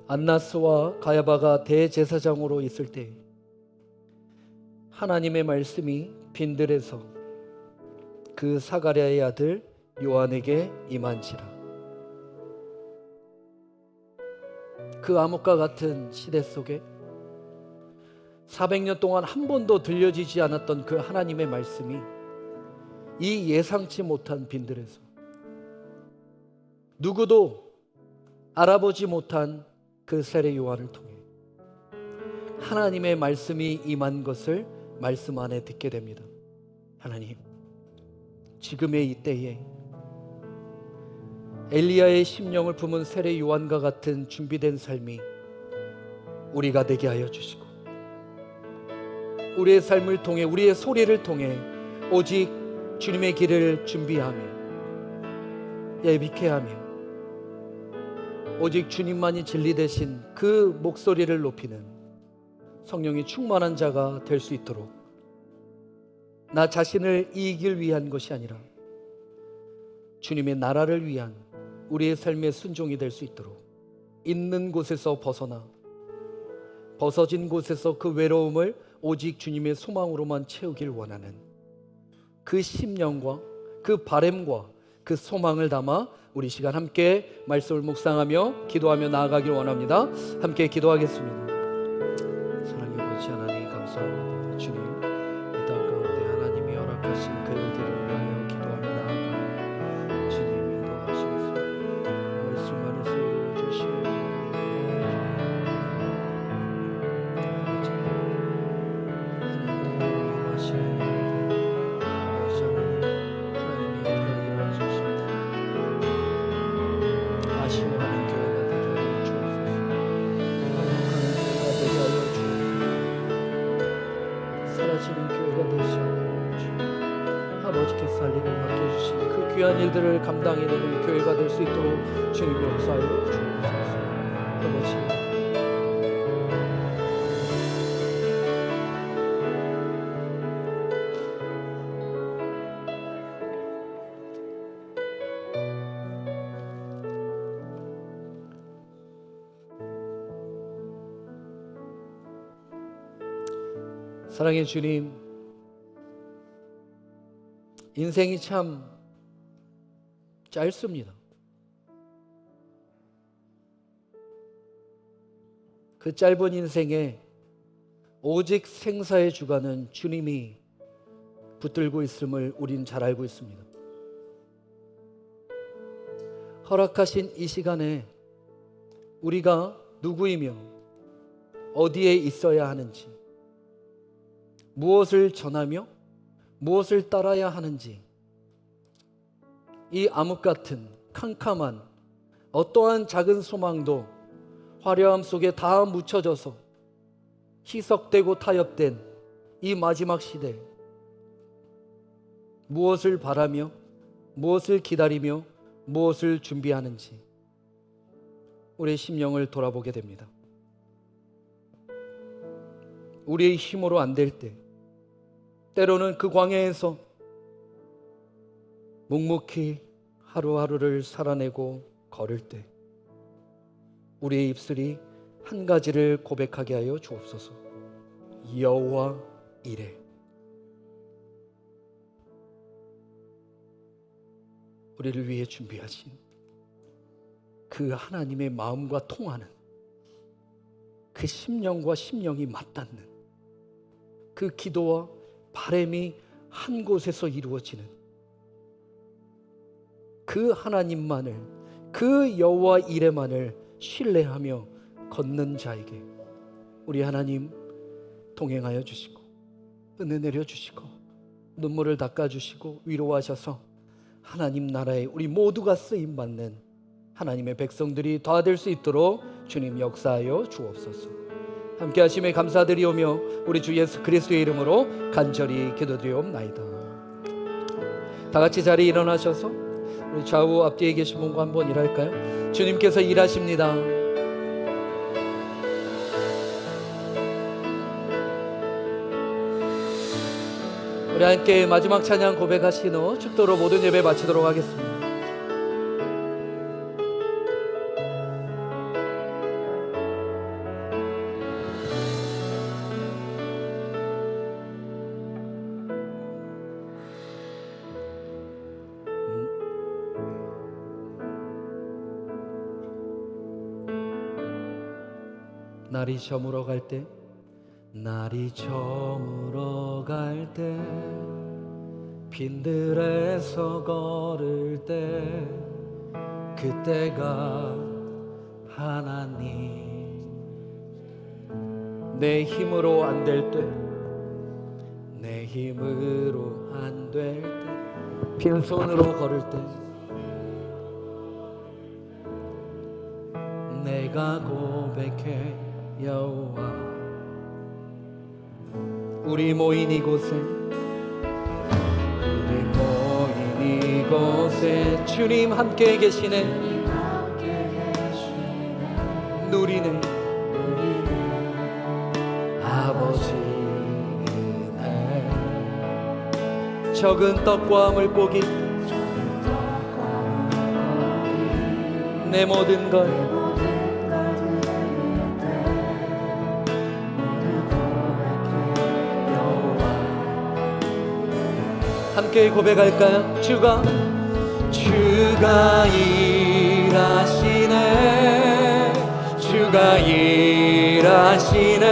안나스와 가야바가 대제사장으로 있을 때 하나님의 말씀이 빈들에서 그 사가랴의 아들 요한에게 임한지라. 그 암흑과 같은 시대 속에 400년 동안 한 번도 들려지지 않았던 그 하나님의 말씀이 이 예상치 못한 빈들에서 누구도 알아보지 못한 그 세례 요한을 통해 하나님의 말씀이 임한 것을 말씀 안에 듣게 됩니다. 하나님, 지금의 이 때에 엘리야의 심령을 품은 세례 요한과 같은 준비된 삶이 우리가 되게 하여 주시고, 우리의 삶을 통해, 우리의 소리를 통해 오직 주님의 길을 준비하며 예비케 하며 오직 주님만이 진리 되신 그 목소리를 높이는 성령이 충만한 자가 될 수 있도록, 나 자신을 이기길 위한 것이 아니라 주님의 나라를 위한 우리의 삶의 순종이 될 수 있도록 있는 곳에서 벗어나 벗어진 곳에서 그 외로움을 오직 주님의 소망으로만 채우길 원하는 그 심령과 그 바램과 그 소망을 담아 우리 시간 함께 말씀을 묵상하며 기도하며 나아가길 원합니다. 함께 기도하겠습니다. 사랑의 아버지 하나님, 감사합니다. 주님, 이 땅 가운데 하나님이 허락하신 그 일들을 위하여 기도하며 나아가 주님 인도하시겠습니다. 그 말씀 안에서 이루어주시오. 아쉬워하는 교회가 되게 하여 주옵소서. 아버지께서 할 일을 맡겨주시니 그 귀한 일들을 감당해내는 교회가 될 수 있도록 주님 역사하여 주옵소서. 아버지, 사랑의 주님, 인생이 참 짧습니다. 그 짧은 인생에 오직 생사의 주관은 주님이 붙들고 있음을 우린 잘 알고 있습니다. 허락하신 이 시간에 우리가 누구이며 어디에 있어야 하는지, 무엇을 전하며 무엇을 따라야 하는지, 이 암흑 같은 캄캄한 어떠한 작은 소망도 화려함 속에 다 묻혀져서 희석되고 타협된 이 마지막 시대, 무엇을 바라며 무엇을 기다리며 무엇을 준비하는지 우리의 심령을 돌아보게 됩니다. 우리의 힘으로 안 될 때, 때로는 그 광야에서 묵묵히 하루하루를 살아내고 걸을 때 우리의 입술이 한 가지를 고백하게 하여 주옵소서. 여호와 이레. 우리를 위해 준비하신 그 하나님의 마음과 통하는, 그 심령과 심령이 맞닿는 그 기도와 바람이 한 곳에서 이루어지는 그 하나님만을, 그 여호와 이레만을 신뢰하며 걷는 자에게 우리 하나님 동행하여 주시고 은혜 내려 주시고 눈물을 닦아 주시고 위로하셔서 하나님 나라에 우리 모두가 쓰임 받는 하나님의 백성들이 다 될 수 있도록 주님 역사하여 주옵소서. 함께 하심에 감사드리오며 우리 주 예수 그리스도의 이름으로 간절히 기도드리옵나이다. 다 같이 자리에 일어나셔서 우리 좌우 앞뒤에 계신 분과 한번 일할까요? 주님께서 일하십니다. 우리 함께 마지막 찬양 고백하신 후 축도로 모든 예배 마치도록 하겠습니다. 날이 저물어 갈 때, 날이 저물어 갈 때, 빈들에서 걸을 때, 그때가 하나님. 내 힘으로 안 될 때, 내 힘으로 안 될 때, 빈손으로 걸을 때, 내가 고백해 여호와. 우리 모인 이곳에, 우리 모인 이곳에 주님 함께 계시네. 누리네 아버지 은혜. 적은 떡과 물고기, 내 모든 걸 함께 고백할까요? 주가 일하시네, 주가 일하시네.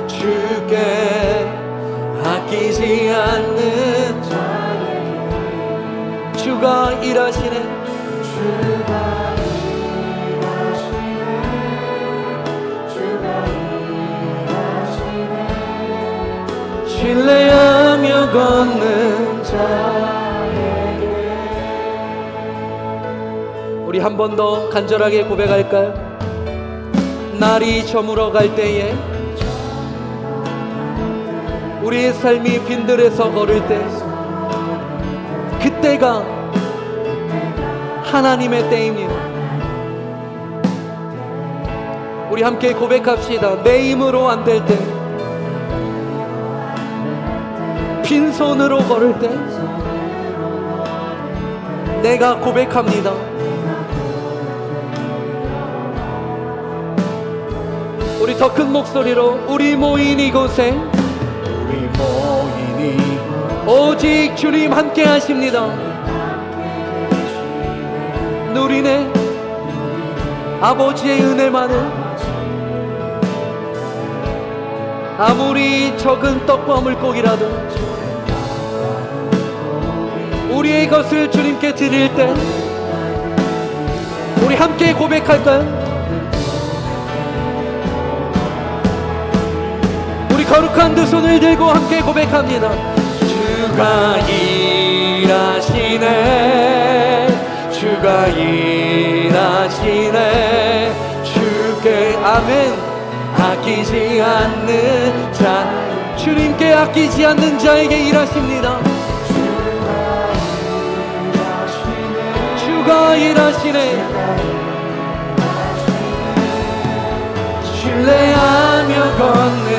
주께 아끼지 않는 자에게 주가 일하시네, 주가 일하시네, 주가 일하시네. 신뢰하며 걷는 우리 한 번 더 간절하게 고백할까요? 날이 저물어 갈 때에, 우리의 삶이 빈들에서 걸을 때, 그때가 하나님의 때입니다. 우리 함께 고백합시다. 내 힘으로 안 될 때, 빈손으로 걸을 때 내가 고백합니다. 우리 더 큰 목소리로 우리 모인 이곳에, 우리 모인 이곳 오직 주님 함께 하십니다. 누리네 아버지의 은혜만은 아무리 적은 떡과 물고기라도 우리의 것을 주님께 드릴 때 우리 함께 고백할까요? 우리 거룩한 두 손을 들고 함께 고백합니다. 주가 일하시네, 주가 일하시네, 주께 아멘. 아끼지 않는 자, 주님께 아끼지 않는 자에게 일하십니다. 주가 일하시네, 신뢰하며 걷는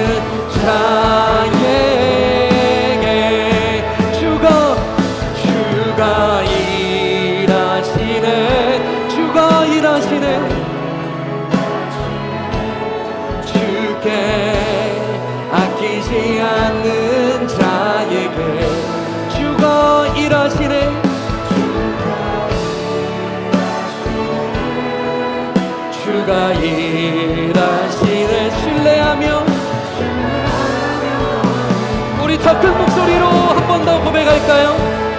자에게 주가 일하시네, 주가 일하시네, 아끼지 않는 자에게 주가 일하시네, 주가 일하시네. 신뢰하며 우리 더 큰 목소리로 한 번 더 고백할까요?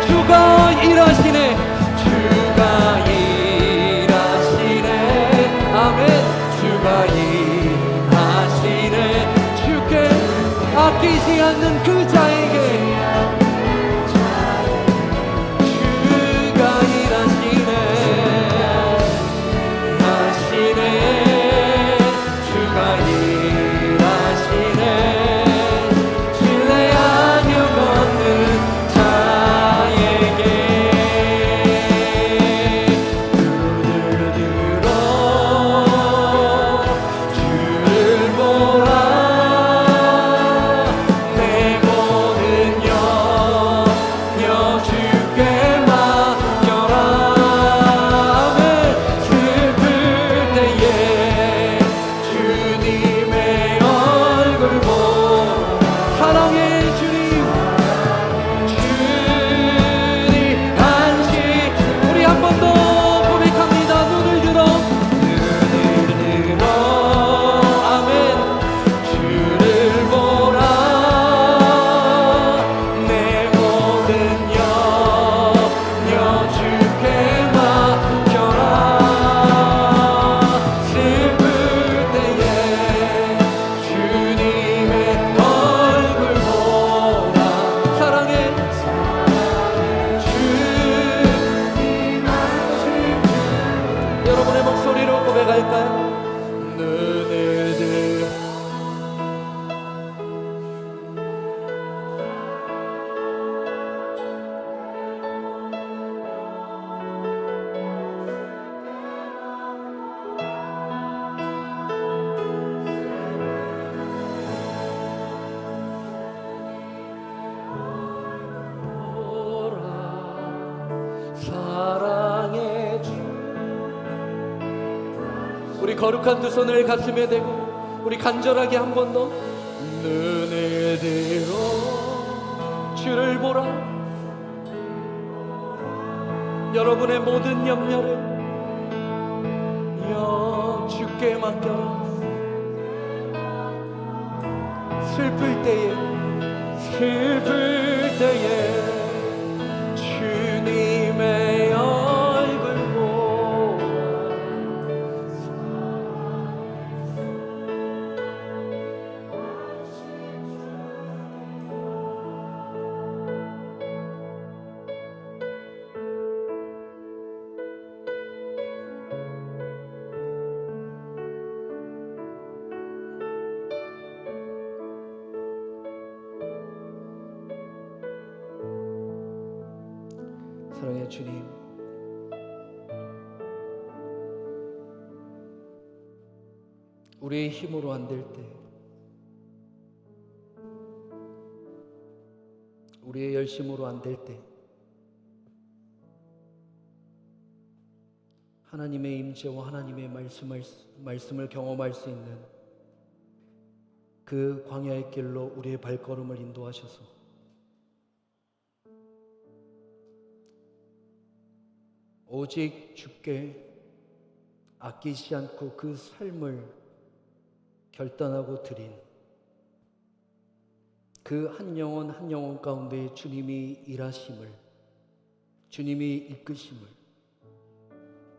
주가 일하시네, 주가 일하시네, 아멘. 주가 아끼지 않는 그 자에게 주가 일하시네, 주가 일하시네, 신뢰하며 걷는 자에게 눈을 들어 주를 보라, 우리 거룩한 두 손을 가슴에 대고 우리 간절하게 한 번 더 눈을 들어 주를 보라. 여러분의 모든 염려를 주께 맡겨라. 슬플 때에 주님의 얼굴 보라. 사랑의 주님, 우리의 힘으로 안 될 때, 우리의 열심으로 안 될 때, 하나님의 임재와 하나님의 말씀을 경험할 수 있는 그 광야의 길로 우리의 발걸음을 인도하셔서 오직 주께 아끼지 않고 그 삶을 결단하고 드린 그 한 영혼 한 영혼 가운데 주님이 일하심을, 주님이 이끄심을,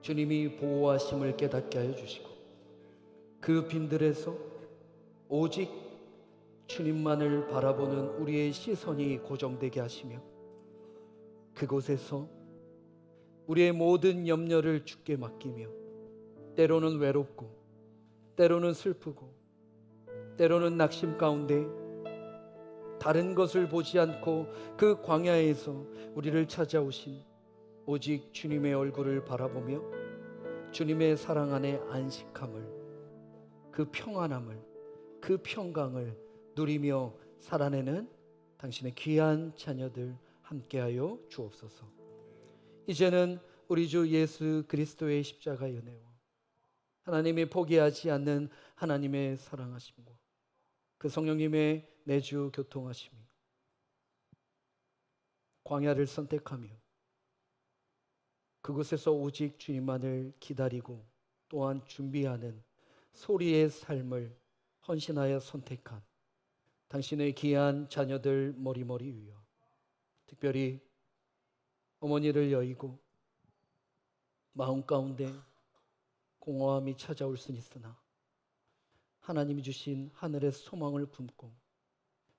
주님이 보호하심을 깨닫게 하여 주시고, 그 빈들에서 오직 주님만을 바라보는 우리의 시선이 고정되게 하시며, 그곳에서 우리의 모든 염려를 주께 맡기며, 때로는 외롭고 때로는 슬프고 때로는 낙심 가운데 다른 것을 보지 않고 그 광야에서 우리를 찾아오신 오직 주님의 얼굴을 바라보며 주님의 사랑 안에 안식함을, 그 평안함을, 그 평강을 누리며 살아내는 당신의 귀한 자녀들 함께하여 주옵소서. 이제는 우리 주 예수 그리스도의 십자가의 은혜와 하나님이 포기하지 않는 하나님의 사랑하심과 그 성령님의 내주 교통하심이 광야를 선택하며 그곳에서 오직 주님만을 기다리고 또한 준비하는 소리의 삶을 헌신하여 선택한 당신의 귀한 자녀들 머리머리 위여, 특별히 어머니를 여의고 마음 가운데 공허함이 찾아올 수 있으나 하나님이 주신 하늘의 소망을 품고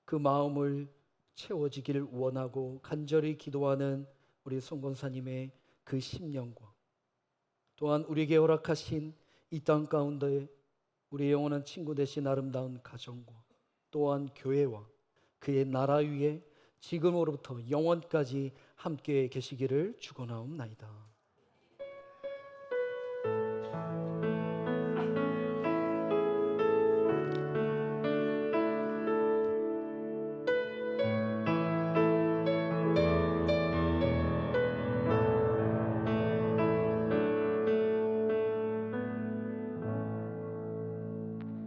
그 마음을 채워지기를 원하고 간절히 기도하는 우리 송건사님의 그 심령과, 또한 우리에게 허락하신 이 땅 가운데 우리의 영원한 친구 되신 아름다운 가정과 또한 교회와 그의 나라 위에 지금으로부터 영원까지 함께 계시기를 축원하옵나이다.